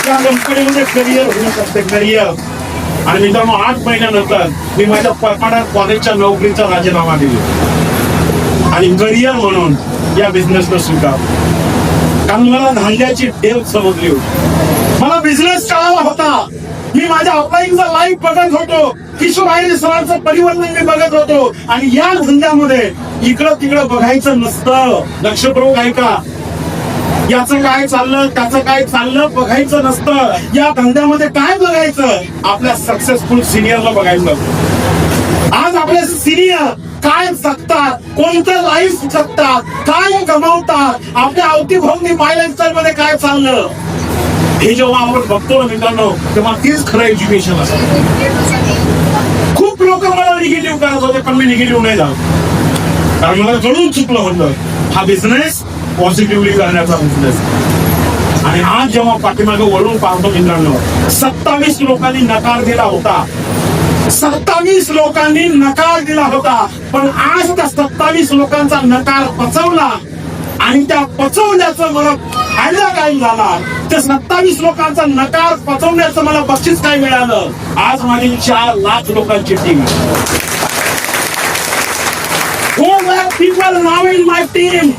त्या कंपनीमध्ये करिअर होऊ शकते, करिअर. आणि मित्रांनो, 8 महिन्यानंतर मी माझ्या परमानंट कॉलेजच्या नोकरीचा राजीनामा दिला आणि करिअर म्हणून या बिझनेसला स्वीकार. कारण मला धंद्याची डेव समजली होती. मला बिझनेस कळाला होता. मी माझ्या ऑफलाईनचा लाईव्ह बघत होतो, किशोर आयरे सरांचं परिवर्तन मी बघत होतो. आणि या धंद्यामध्ये इकडं तिकडं बघायचं नसतं. लक्षपूर्वक ऐका, याचं काय चाललं, त्याचं काय चाललं बघायचं नसतं. या धंद्यामध्ये काय बघायचं? आपल्या सक्सेसफुल सिनियरला बघायचं. आज आपले सिनियर काय जगतात, कोणतं लाईफ जगतात, काय कमावतात, आपल्या अवतीभोवती माय लाईफस्टाईल मध्ये काय चाललं, हे जेव्हा आपण बघतो ना मित्रांनो, तेव्हा तेच खरं एज्युकेशन असतं. खूप लोक मला निगेटिव्ह करत होते, पण मी निगेटिव्ह नाही झालो. कारण मला कळून चुकलं होतं, हा बिझनेस पॉझिटिव्हली करण्याचा बिझनेस. आणि आज जेव्हा पाठीमागे वळून पाहतो मित्रांनो, 27 लोकांनी नकार दिला होता. 27 लोकांनी नकार दिला होता, पण आज त्या 27 लोकांचा नकार पचवला आणि त्या पचवण्याचं मला फायदा काय झाला, त्या 27 लोकांचा नकार पचवण्याचं मला बक्षीस काय मिळालं. आज माझी 4 लाख लोकांची team. 4 lakh people now in my team.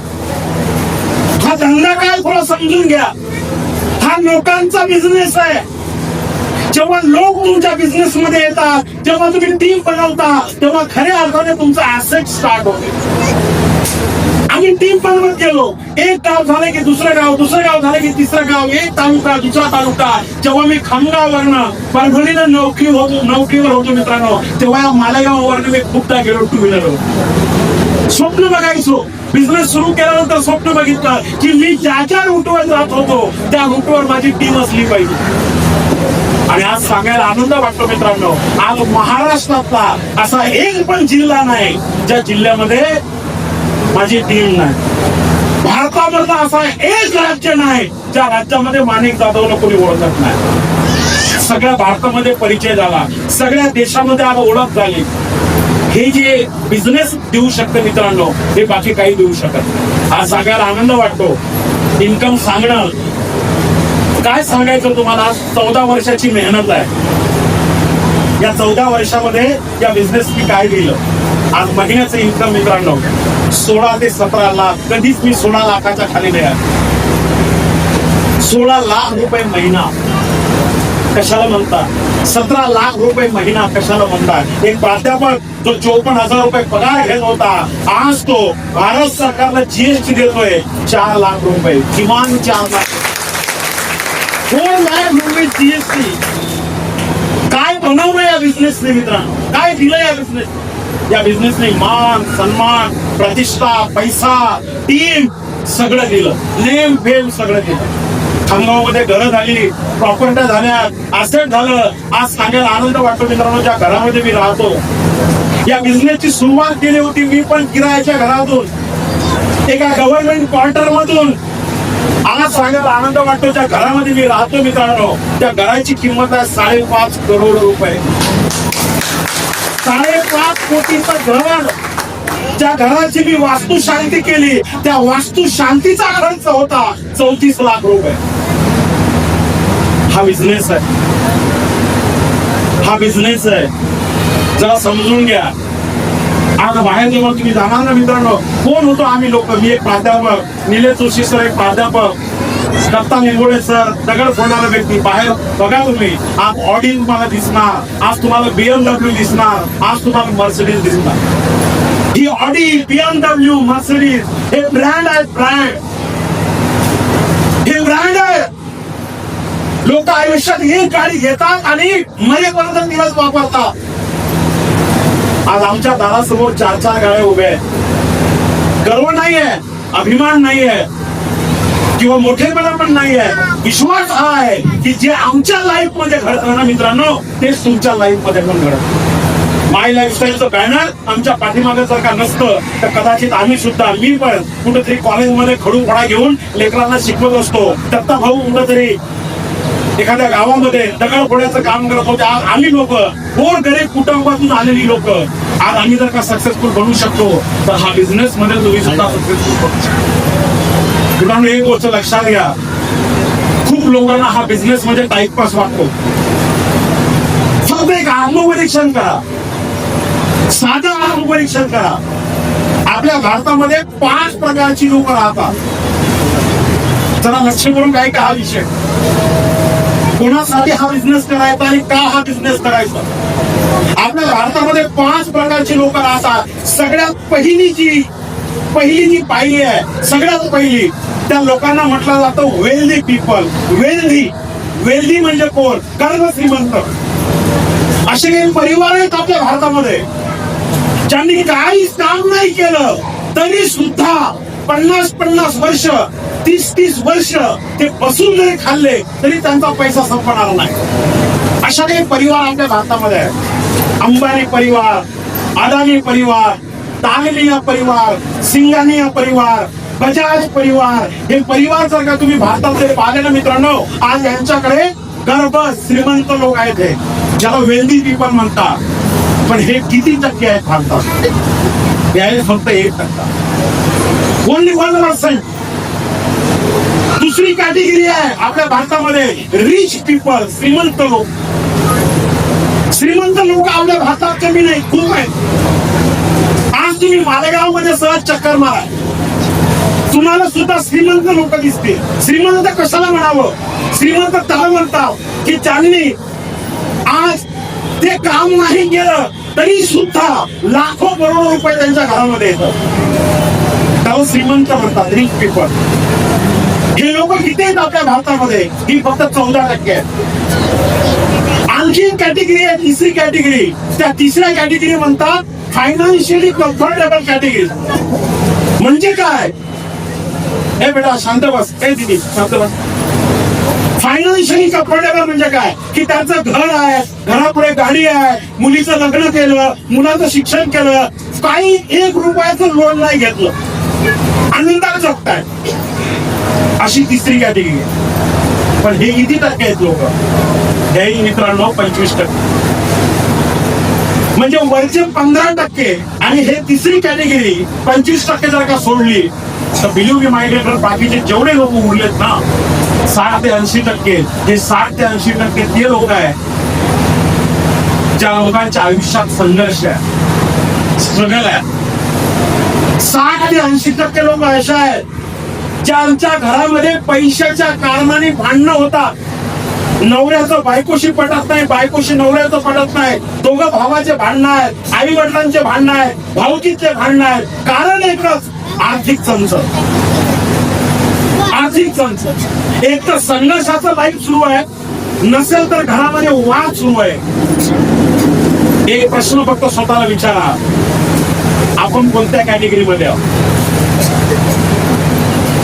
हा धंदा काय थोडा समजून घ्या. हा लोकांचा बिझनेस आहे. जेव्हा लोक तुमच्या बिझनेस मध्ये येतात, जेव्हा तुम्ही टीम बनवता, तेव्हा खऱ्या अर्थाने तुमचा ऍसेट स्टार्ट होते. आम्ही टीम बनवत गेलो. एक गाव झालं की दुसरं गाव, दुसरं गाव झालं की तिसरं गाव, एक तालुका दुसरा तालुका. जेव्हा मी खामगाववरनं परभणीला नोकरीवर होतो मित्रांनो, तेव्हा मालेगाववरनं मी खूपदा गेलो टू व्हीलरवर. स्वप्न बघायचो. बिझनेस सुरू केल्यानंतर स्वप्न बघितलं की मी ज्या रूटवर जात होतो त्या रूटवर माझी टीम असली पाहिजे. आणि आज सांगायला आनंद वाटतो मित्रांनो, आज महाराष्ट्रातला असा एक पण जिल्हा नाही ज्या जिल्ह्यामध्ये माझी टीम नाही. भारतामधला असा एक राज्य नाही ज्या राज्यामध्ये माणिक जाधवला कोणी ओळखत नाही. सगळ्या भारतामध्ये परिचय झाला, सगळ्या देशामध्ये आज ओळख झाली. हे जे बिझनेस देऊ शकते मित्रांनो, हे बाकी काही देऊ शकत. आज सांगायला आनंद वाटतो. इन्कम सांगणं काय सांगायचं तुम्हाला. 14 वर्षाची मेहनत आहे. या 14 वर्षामध्ये या बिझनेसनी काय दिलं. आज महिन्याचं इन्कम मित्रांनो 16 ते 17 लाख. कधीच मी 16 लाखाच्या खाली नाही आहे. 16 लाख रुपये महिना कशाला म्हणतात, 17 लाख रुपये महिना कशाला म्हणतात. एक प्राध्यापक जो 54,000 रुपये पगार घेत होता, आज तो भारत सरकारला जीएसटी देतोय 4 लाख रुपये, किमान 4 लाख. 4 लाख रुपये जीएसटी. काय बनवलं या बिझनेसने मित्रांनो, काय दिलं या बिझनेस. या बिझनेसने मान सन्मान प्रतिष्ठा पैसा टीम सगळं दिलं. नेम फेम सगळं दिलं. खामगावमध्ये घरं झाली, प्रॉपर्ट्या झाल्या, ऍसेट झालं. आज सांगायला आनंद वाटतो मित्रांनो, ज्या घरामध्ये मी राहतो, या बिझनेसची सुरुवात केली होती मी पण किरायाच्या घरातून, एका गव्हर्नमेंट क्वार्टर मधून. आज सांगायला आनंद वाटतो, ज्या घरामध्ये मी राहतो मित्रांनो, त्या घराची किंमत आहे 5.5 करोड रुपये. 5.5 कोटीचं घर. ज्या घराची मी वास्तुशांती केली, त्या वास्तुशांतीचा खर्च होता 34 लाख रुपये. हा बिझनेस आहे. हा बिझनेस आहे. जरा समजून घ्या. आज बाहेर जेव्हा तुम्ही जाणार ना मित्रांनो, कोण होतो आम्ही लोक. मी एक प्राध्यापक, निलेश जोशी सर एक प्राध्यापक, दत्ता निंबोळे सर दगड फोडणारा व्यक्ती. बाहेर बघा तुम्ही, आज ऑडी तुम्हाला दिसणार, आज तुम्हाला BMW दिसणार, आज तुम्हाला मर्सिडीज दिसणार. ही ऑडी BMW मर्सिडीज हे ब्रँड आहे. ब्रँड हे ब्रँड आहे. लोक आयुष्यात एक गाडी घेतात आणि मरेपर्यंत दिवस वापरतात. आज आमच्या दारासमोर 4 गाड्या उभ्या आहेत. गर्व नाहीये, अभिमान नाहीये किंवा मोठेपणा पण नाहीये. विश्वास हा आहे की जे आमच्या लाईफ मध्ये घडतं ना मित्रांनो, तेच तुमच्या लाईफ मध्ये पण घडतं. माय लाईफस्टाईलचं बॅनर आमच्या पाठीमागे जर का नसतं तर कदाचित आम्ही सुद्धा, मी पण कुठेतरी कॉलेजमध्ये खडू फडा घेऊन लेकरांना शिकवत असतो. दत्ता भाऊ कुठेतरी एखाद्या गावामध्ये दगड फोड्याचं काम करत होते. आज आम्ही लोक गोरगरीब कुटुंबातून आलेली लोक, आज आम्ही जर का सक्सेसफुल बनवू शकतो तर हा बिझनेस मध्ये तुम्ही सुद्धा सक्सेसफुल बनू शकतो. मित्रांनो, एक गोष्ट लक्षात घ्या, खूप लोकांना हा बिझनेस म्हणजे टाइमपास वाटतो. फक्त एक आत्मपरीक्षण करा, साधं आत्मपरीक्षण करा. आपल्या भारतामध्ये 5 प्रकारची लोक राहतात. जरा लक्ष करून काय का हा विषय, कोणासाठी हा बिझनेस करायचा आणि का हा बिझनेस करायचा. आपल्या भारतामध्ये 5 प्रकारची लोक राहतात. सगळ्यात पहिली जी पाहिली आहे, सगळ्यात पहिली, त्या लोकांना म्हटलं जातं वेल्दी पीपल. वेल्दी म्हणजे कोण, कर्म श्रीमंत. असे काही परिवार आहेत आपल्या भारतामध्ये ज्यांनी काहीच काम नाही केलं तरी सुद्धा 50 वर्ष 30 वर्ष ते बसून जरी खाल्ले तरी त्यांचा पैसा संपणार नाही. अशा काही परिवार आपल्या भारतामध्ये आहेत. अंबानी परिवार, अदानी परिवार, तागलिया परिवार, सिंघानिया परिवार, बजाज परिवार, हे परिवार जर का तुम्ही भारतातले पाहिले ना मित्रांनो, आज यांच्याकडे गर्भ श्रीमंत लोक आहेत, हे ज्याला वेल्दी पीपल म्हणतात. पण हे किती टक्के आहेत भारतात? हे आहे फक्त 1%, ओनली 1%. दुसरी कॅटेगरी आहे आपल्या भारतामध्ये रिच पीपल, श्रीमंत लोक. श्रीमंत लोक आपल्या भारतात कमी नाही, खूप आहेत. आज तुम्ही मालेगाव मध्ये सहज चक्कर मारा, तुम्हाला सुद्धा श्रीमंत लोक दिसतील. श्रीमंत कशाला म्हणावं? श्रीमंत त्याला म्हणतात की ज्यांनी आज ते काम नाही केलं तरी सुद्धा लाखो करोडो रुपये त्यांच्या घरामध्ये येतात, त्याला श्रीमंत म्हणतात, रिच पीपल. हे लोक किती आहेत आपल्या भारतामध्ये? ही फक्त 14% आहेत. आणखी एक कॅटेगरी आहे, तिसरी कॅटेगरी. त्या तिसऱ्या कॅटेगरी म्हणतात फायनान्शियली कम्फर्टेबल कॅटेगरी. म्हणजे काय? हे बेटा शांत बस, हे दिदी शांत बस. फायनान्शियली कम्फर्टेबल म्हणजे काय? की त्यांचं घर आहे, घरापुढे गाडी आहे, मुलीचं लग्न केलं, मुलाचं शिक्षण केलं, काही 1 रुपयाचं लोन नाही घेतलं, आनंदात जगताय. अशी तिसरी कॅटेगरी आहे. पण हे किती टक्के आहेत लोक? हे मित्रांनो 25%. म्हणजे वरचे 15% आणि हे तिसरी कॅटेगरी 25% जर का सोडली तर बिलीव्ह मी माय डिअर, बाकीचे जेवढे लोक उरलेत ना 60 ते 80%, हे 60 ते 80% ते लोक आहे ज्या लोकांच्या आयुष्यात संघर्ष आहे, स्ट्रगल आहे. 60 ते 80% लोक अशा आहेत ज्यांच्या घरामध्ये पैशाच्या कारणाने भांडणं होतात. नवऱ्याचं बायकोशी पटत नाही, बायकोशी नवऱ्याचं पटत नाही, दोघं भावाचे भांडणं आहेत, आई वडिलांचे भांडणं आहेत, भावकीचे भांडणं आहेत. कारण एकच, आर्थिक चंचल. आर्थिक चंचल. एक तर संघर्षाचं लाईफ सुरू आहे, नसेल तर घरामध्ये वाद सुरू आहे. एक प्रश्न फक्त स्वतःला विचारा, आपण कोणत्या कॅटेगरीमध्ये आहोत?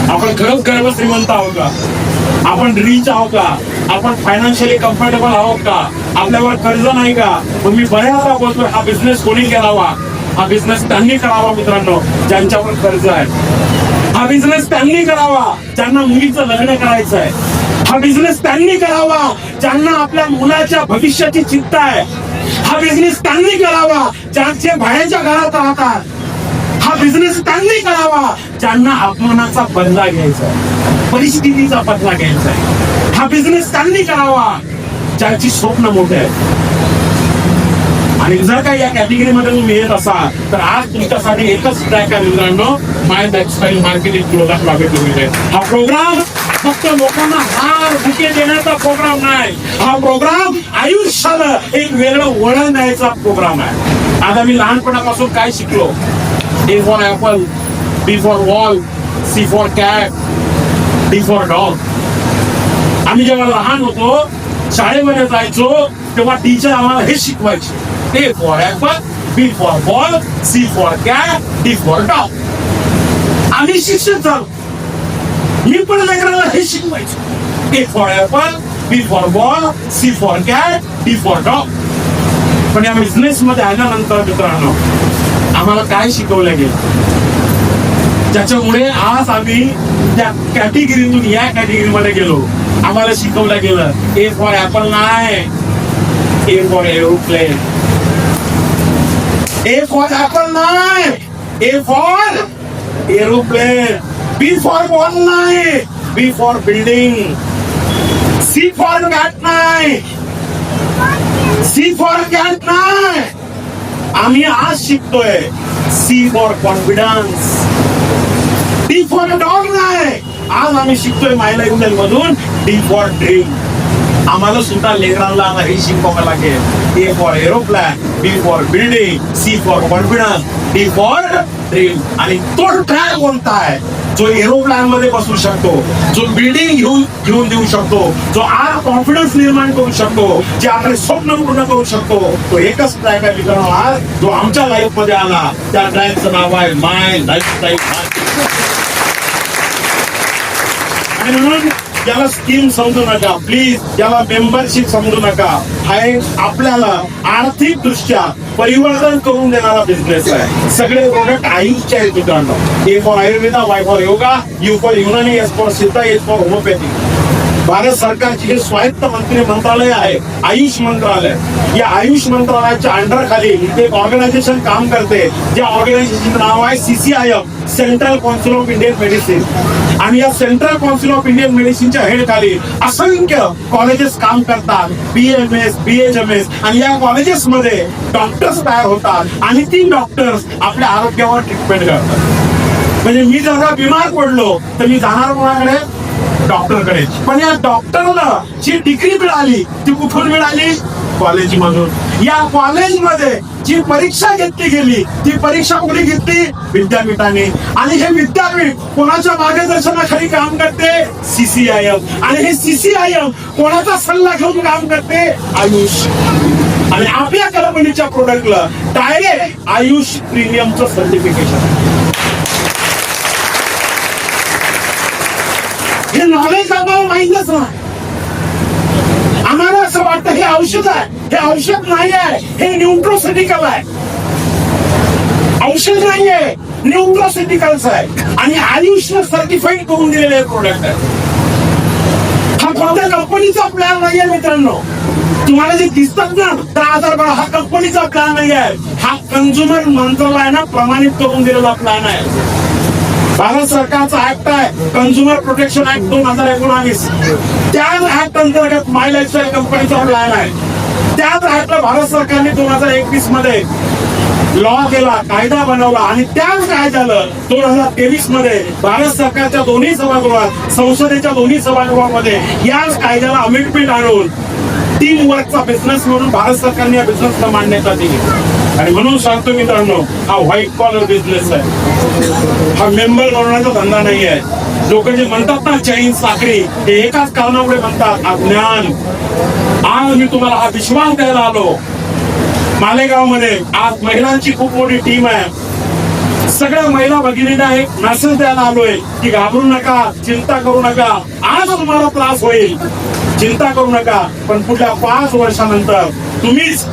आपण खरंच गर्भ श्रीमंत आहोत का? आपण रिच आहोत का? आपण फायनान्शियली कम्फर्टेबल आहोत का? आपल्यावर कर्ज नाही का? मग मी बऱ्याचदा बोलतोय, हा बिझनेस कोणी करावा? हा बिझनेस त्यांनी करावा मित्रांनो ज्यांच्यावर कर्ज आहे. हा बिझनेस त्यांनी करावा ज्यांना मुलीचं लग्न करायचं आहे. हा बिझनेस त्यांनी करावा ज्यांना आपल्या मुलाच्या भविष्याची चिंता आहे. हा बिझनेस त्यांनी करावा ज्यांचे बाहेरच्या घरात राहतात. हा बिझनेस त्यांनी करावा ज्यांना अपमानाचा बदला घ्यायचा आहे, परिस्थितीचा बदला घ्यायचा आहे. हा बिझनेस त्यांनी करावा ज्यांची स्वप्न मोठे आहेत. आणि जर का या कॅटेगरीमध्ये तुम्ही येत असाल तर आज तुमच्यासाठी एकच ट्रॅक आहे मित्रांनो, माय लाईफस्टाईल मार्केटिंग प्रोडक्ट लागत तुम्ही. हा प्रोग्राम फक्त लोकांना हार बुके देण्याचा प्रोग्राम नाही, हा प्रोग्राम आयुष्याला एक वेगळं वळण द्यायचा प्रोग्राम आहे. आज आम्ही लहानपणापासून काय शिकलो? A for apple, B for ball, C for cat, D for dog. आम्ही जेव्हा लहान होतो शाळेमध्ये जायचो तेव्हा टीचर आम्हाला हे शिकवायचे, A for apple, B for ball, C for cat, D for dog. आम्ही शिक्षक झालो. मी पण लेकराला हे शिकवायचो, A for apple, B for ball, C for cat, D for dog. पण या बिझनेस मध्ये आल्यानंतर मित्रांनो आम्हाला काय शिकवलं गेलं ज्याच्यामुळे आज आम्ही त्या कॅटेगरीतून या कॅटेगरीमध्ये गेलो. आम्हाला शिकवलं गेलं ए फॉर ऍपल नाही, A for aeroplane. A for apple नाही, A for aeroplane. B for ball नाही, B for building. C for cat नाही, सी फॉर कॅट नाही. आम्ही आज शिकतोय C for confidence, D for dog नाही. आज आम्ही शिकतोय माय लाईफस्टाईल मधून डी फॉर ड्रीम. आम्हाला सुद्धा लेकरांना हे शिकवावं लागेल, A for aeroplane, B for building, C for confidence, D for dream. आणि तो ट्रॅक कोणता आहे जो एरोप्लेन मध्ये बसू शकतो, जो बिल्डिंग घेऊन देऊ शकतो, जो आज कॉन्फिडन्स निर्माण करू शकतो, जे आपले स्वप्न पूर्ण करू शकतो, तो एकच ट्रॅक आहे मित्रांनो आज जो आमच्या लाईफ मध्ये आला. त्या ट्रॅकचं नाव आहे माय लाईफस्टाईल. आणि म्हणून याला स्कीम समजू नका प्लीज, याला मेंबरशिप समजू नका. हा एक आपल्याला आर्थिक दृष्ट्या परिवर्तन करून देणारा बिझनेस आहे. सगळे प्रोडक्ट आयुषचे आहेत मित्रांनो. A for Ayurveda, Y for yoga, you for Unani, S for सिद्धा, एस फॉर होमिओपॅथी. भारत सरकारची हे स्वायत्त मंत्री मंत्रालय आहे आयुष मंत्रालय. या आयुष मंत्रालयाच्या अंडर खाली एक ऑर्गनायझेशन काम करते, ज्या ऑर्गनायझेशनचं नाव आहे CCIM, central council of Indian medicine. आणि या सेंट्रल काउन्सिल ऑफ इंडियन मेडिसिनच्या हेड खाली असंख्य कॉलेजेस काम करतात, BMS, BHMS. आणि या कॉलेजेस मध्ये डॉक्टर्स तयार होतात आणि ती डॉक्टर्स आपल्या आरोग्यावर ट्रीटमेंट करतात. म्हणजे मी जर का बिमार पडलो तर मी जाणार कोणाकडे? डॉक्टरकडे. पण या डॉक्टरला जी डिग्री मिळाली ती कुठून मिळाली? कॉलेजमधून. या कॉलेजमध्ये जी परीक्षा घेतली गेली ती परीक्षा कोणी घेतली? विद्यापीठाने. आणि हे विद्यापीठ कोणाच्या मार्गदर्शनाखाली काम करते? CCIM. आणि हे CCIM कोणाचा सल्ला घेऊन काम करते? आयुष. आणि आपल्या कंपनीच्या प्रोडक्टला डायरेक्ट आयुष प्रीमियमचं सर्टिफिकेशन. हे नॉलेज आम्हाला माहितच नाही. आम्हाला असं वाटतं हे औषध आहे. हे औषध नाही आहे, हे न्यूट्रोसिटिकल आहे. औषध नाही आहे, न्यूट्रोसिटिकल्स आहे. आणि आयुषनं सर्टिफाईड करून दिलेले प्रोडक्ट आहे. हा कोणत्या कंपनीचा प्लॅन नाहीये मित्रांनो. तुम्हाला जे दिसतात ना 10,000, हा कंपनीचा प्लॅन नाही आहे. हा कंझ्युमर मंत्रालयानं प्रमाणित करून दिलेला प्लॅन आहे. भारत सरकारचा ऍक्ट आहे कंझ्युमर प्रोटेक्शन ऍक्ट 2019. त्याच ऍक्ट अंतर्गत माय लाईफस्टाईल कंपनीचा प्लॅन आहे. त्याच ऍक्टला भारत सरकारने 2021 मध्ये लॉ केला, कायदा बनवला. आणि त्याच कायद्याला 2023 मध्ये भारत सरकारच्या दोन्ही सभागृहात, संसदेच्या दोन्ही सभागृहामध्ये याच कायद्याला अमेंडमेंट आणून टीम वर्कचा बिझनेस म्हणून भारत सरकारने या बिझनेसला मान्यता दिली. आणि म्हणून सांगतो मित्रांनो, हा व्हाईट कॉलर बिझनेस आहे. हा मेंबर बनवण्याचा धंदा नाही आहे. लोक जे म्हणतात ना चैन साखळी, हे एकाच कारणामुळे म्हणतात, अज्ञान. आज मी तुम्हाला हा विश्वास द्यायला आलो. मालेगाव मध्ये आज महिलांची खूप मोठी टीम आहे. सगळ्या महिला भगिनींना एक मेसेज द्यायला आलोय की घाबरू नका, चिंता करू नका. आज तुम्हाला त्रास होईल, चिंता करू नका. पण पुढल्या 5 वर्षानंतर तुम्हीच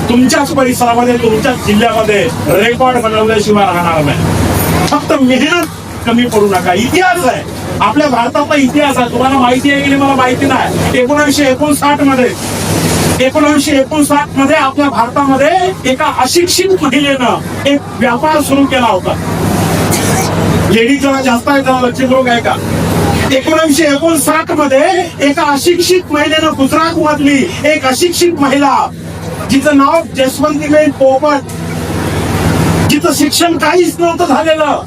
तुमच्याच परिसरामध्ये, तुमच्याच जिल्ह्यामध्ये रेकॉर्ड बनवल्याशिवाय राहणार नाही. फक्त मेहनत कमी पडू नका. इतिहास आहे आपल्या भारताचा, इतिहास आहे. तुम्हाला माहिती आहे की नाही मला माहिती नाही. 1959 मध्ये आपल्या भारतामध्ये एका अशिक्षित महिलेनं एक व्यापार सुरू केला होता. लेडीज जरा जास्त आहे, जरा लक्षित लोक आहे का? 1959 मध्ये एका अशिक्षित महिलेनं, गुजरात मधली एक अशिक्षित महिला, जिचं नाव जसवंतीबेन पोपट, जिचं शिक्षण काहीच नव्हतं झालेलं.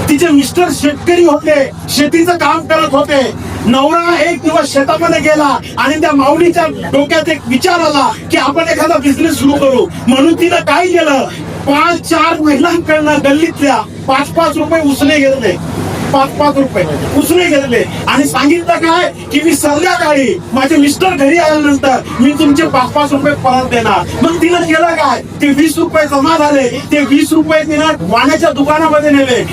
तिचे मिस्टर शेतकरी होते, शेतीचं काम करत होते. नवरा एक दिवस शेतामध्ये गेला आणि त्या माऊलीच्या डोक्यात एक विचार आला की आपण एखादा बिझनेस सुरू करू. म्हणून तिनं काय केलं, 5-4 महिलांकडनं गल्लीतल्या 5-5 रुपये उसने घेतले. 5-5 रुपये उसने घेतले आणि सांगितलं काय की मी संध्याकाळी माझे मिस्टर घरी आल्यानंतर मी तुमचे 5-5 रुपये परत देणार. मग तिनं केलं काय, ते 20 रुपये जमा झाले. ते 20 रुपये तिनं वाण्याच्या दुकानामध्ये नेले.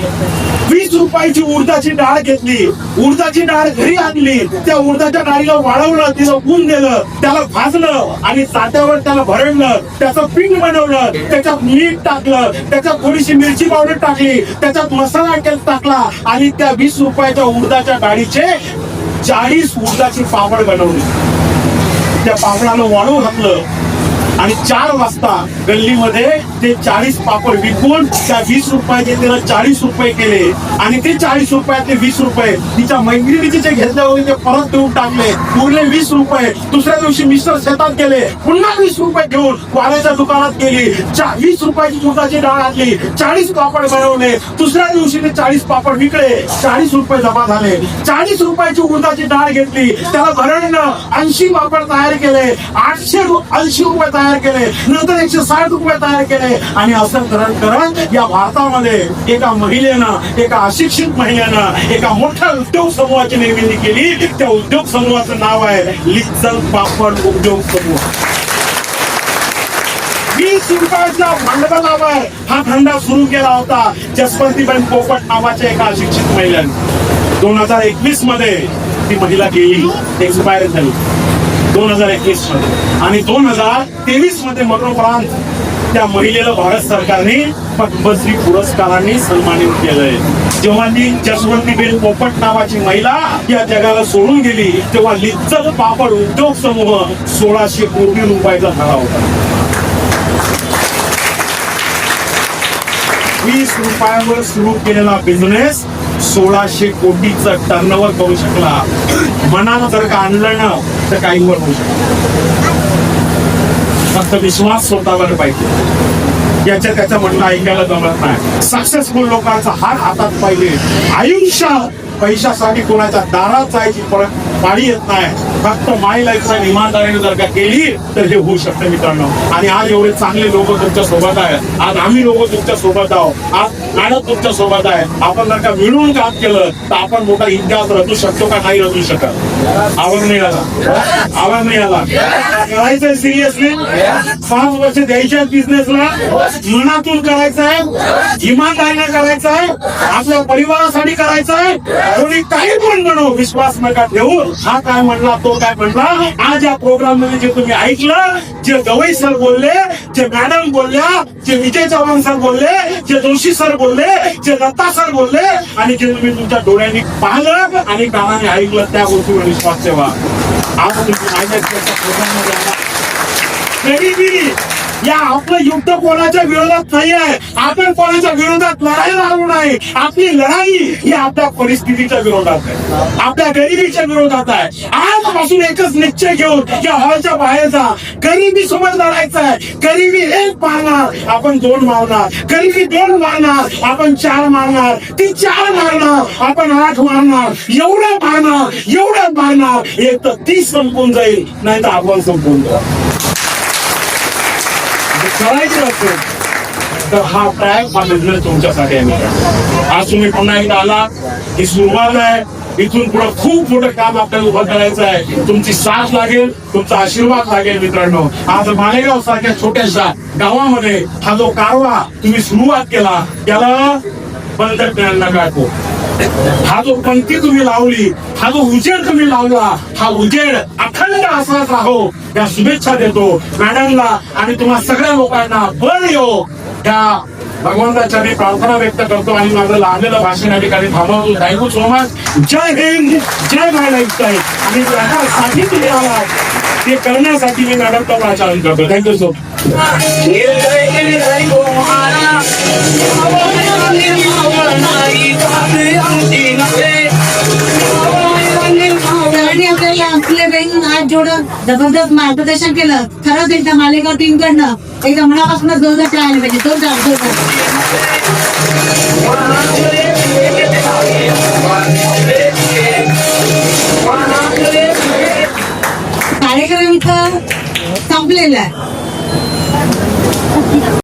20 रुपयाची उडदाची डाळ घेतली, उडदाची डाळ घरी आणली. त्या उडदाच्या डाळीला वाळवलं, तिला ऊन दिलं, त्याला भाजलं आणि ताट्यावर त्याला भरडलं, त्याचं पीठ बनवलं, त्याच्यात मीठ टाकलं, त्याच्यात थोडीशी मिरची पावडर टाकली, त्याच्यात मसाला टाकला आणि त्या 20 रुपयाच्या उडदाच्या डाळीचे 40 उडदाची पापड बनवली. त्या पापडाला वाळू घातलं आणि 4 वाजता गल्लीमध्ये ते 40 पापड विकून त्या 20 रुपयाचे तिला 40 रुपये केले. आणि ते 40 रुपयातले 20 रुपये तिच्या मैत्रिणीचे जे घेतले होते ते परत देऊन टाकले. उरले 20 रुपये. दुसऱ्या दिवशी मिस्टर शेतात गेले, पुन्हा 20 रुपये घेऊन वाण्याच्या दुकानात गेली. 20 रुपयाची उडदाची डाळ आणली, 40 पापड बनवले. दुसऱ्या दिवशी ते 40 पापड विकले, 40 रुपये जमा झाले. 40 रुपयाची उडदाची डाळ घेतली, त्याला भरडलं, 80 पापड तयार केले, 880 रुपये तयार केले, नंतर 160 रुपये तयार केले. आणि असं करत करत या भारतामध्ये एका महिलेनं, एका अशिक्षित महिलेनं एका मोठ्या उद्योग समूहाची निर्मिती केली. त्या उद्योग समूहाचं नाव आहे लिज्जत पापड उद्योग समूह. 20 रुपयाच्या भांडवलावर हा धंदा सुरू केला होता जसवंतीबेन पोपट नावाच्या एका अशिक्षित महिलेने. 2021 मध्ये ती महिला गेली, एक्सपायर झाली 2021 मध्ये. आणि 2023 मध्ये मरणोपरांत त्या महिलेला भारत सरकारने पद्मश्री पुरस्काराने सन्मानित केलंय. जेव्हा ती जसवंतीबेन पोपट नावाची महिला या जगाला सोडून गेली, तेव्हा लिज्जत पापड उद्योग समूह 1600 कोटी रुपयाचा झाला होता. 20 रुपयावर सुरू केलेला बिझनेस 1600 कोटीचा टर्नओव्हर करू शकला. मनानं जर का आणलं ना तर काही वर होऊ शकतो. फक्त विश्वास स्वतःवर पाहिजे. याच्या त्याचं म्हणणं ऐकायला जमत नाही. सक्सेसफुल लोकांचा हात हातात पाहिजे. आयुष्यात पैशासाठी कोणाच्या दारात जायची परत पाळी येत नाही. फक्त माय लाईफला इमानदारीने जर का केली तर हे होऊ शकतं मित्रांनो. आणि आज एवढे चांगले लोक तुमच्या सोबत आहेत. आज आम्ही लोक तुमच्या सोबत आहोत. आज मॅडम तुमच्या सोबत आहे. आपण जर का मिळून काम केलं तर आपण मोठा इतिहास रचू शकतो का नाही रचू शकत. आवाज नाही आला, आवाज नाही आला. करायचंय सिरियसली. 5 वर्ष द्यायच्या बिझनेसला मनातून करायचंय, इमानदारीने करायचंय, आपल्या परिवारासाठी करायचंय. कोणी काही पण म्हणू, विश्वास नका ठेवू. हा काय म्हणला, तो काय म्हणला. आज या प्रोग्राम मध्ये जे तुम्ही ऐकलं, जे गवई सर बोलले, जे मॅडम बोलल्या, जे विजय चव्हाण सर बोलले, जे जोशी सर बोलले, जे दत्ता सर बोलले, आणि जे तुम्ही तुमच्या डोळ्यांनी पाहिलं आणि कानाने ऐकलं, त्या गोष्टीवर विश्वास ठेवा. आज तुम्ही माझ्या प्रोग्राम मध्ये आला. गरिबी या आपलं युद्ध कोणाच्या विरोधात नाही आहे. आपण कोणाच्या विरोधात लढाई लढू नाही. आपली लढाई ही आपल्या परिस्थितीच्या विरोधात आहे, आपल्या गरिबीच्या विरोधात आहे. आजपासून एकच निश्चय घेऊन या हॉलच्या बाहेर जा. गरिबी सोबत लढायचं आहे. गरिबी 1 मारणार, आपण 2 मारणार. गरिबी 2 मारणार, आपण 4 मारणार. ती 4 मारणार, आपण 8 मारणार. एवढं मारणार, एवढं मारणार, एक तर ती संपून जाईल, नाही तर आपण संपून जाऊ. करायचं असेल तर हा ट्रॅक, हा बिझनेस तुमच्यासाठी आहे मित्रांनो. आज तुम्ही पुन्हा एकदा आला, ही सुरुवात आहे. इथून पुढे खूप मोठं काम आपल्याला उभं करायचं आहे. तुमची साथ लागेल, तुमचा आशीर्वाद लागेल मित्रांनो. आज मालेगाव सारख्या छोट्याशा गावामध्ये हा जो कारवा तुम्ही सुरुवात केला, त्याला बंद नका करू. हा जो पंक्ती तुम्ही लावली, हा जो उजेड तुम्ही लावला, हा उजेड अखंड असाच राहो या शुभेच्छा देतो मॅडमला आणि तुम्हा सगळ्या लोकांना बळ येऊ त्या भगवंताच्या मी प्रार्थना व्यक्त करतो. आणि माझं लाभलेलं भाषण या ठिकाणी थांबवतो. Thank you so much. जय हिंद, जय माय लाईफस्टाईल. आणि त्यासाठी तुम्ही आला ते करण्यासाठी मी मॅडमचा प्राचारण करतो. थँक्यू सो आपल्याला आपले बहीण हात जोडून जबरदस्त मार्गदर्शन केलं. खरंच एकदा मालेगाव टीम कडनं एकदा मनापासून जोरदार राहिले पाहिजे. जोरदार कार्यक्रम इथं संपलेला आहे.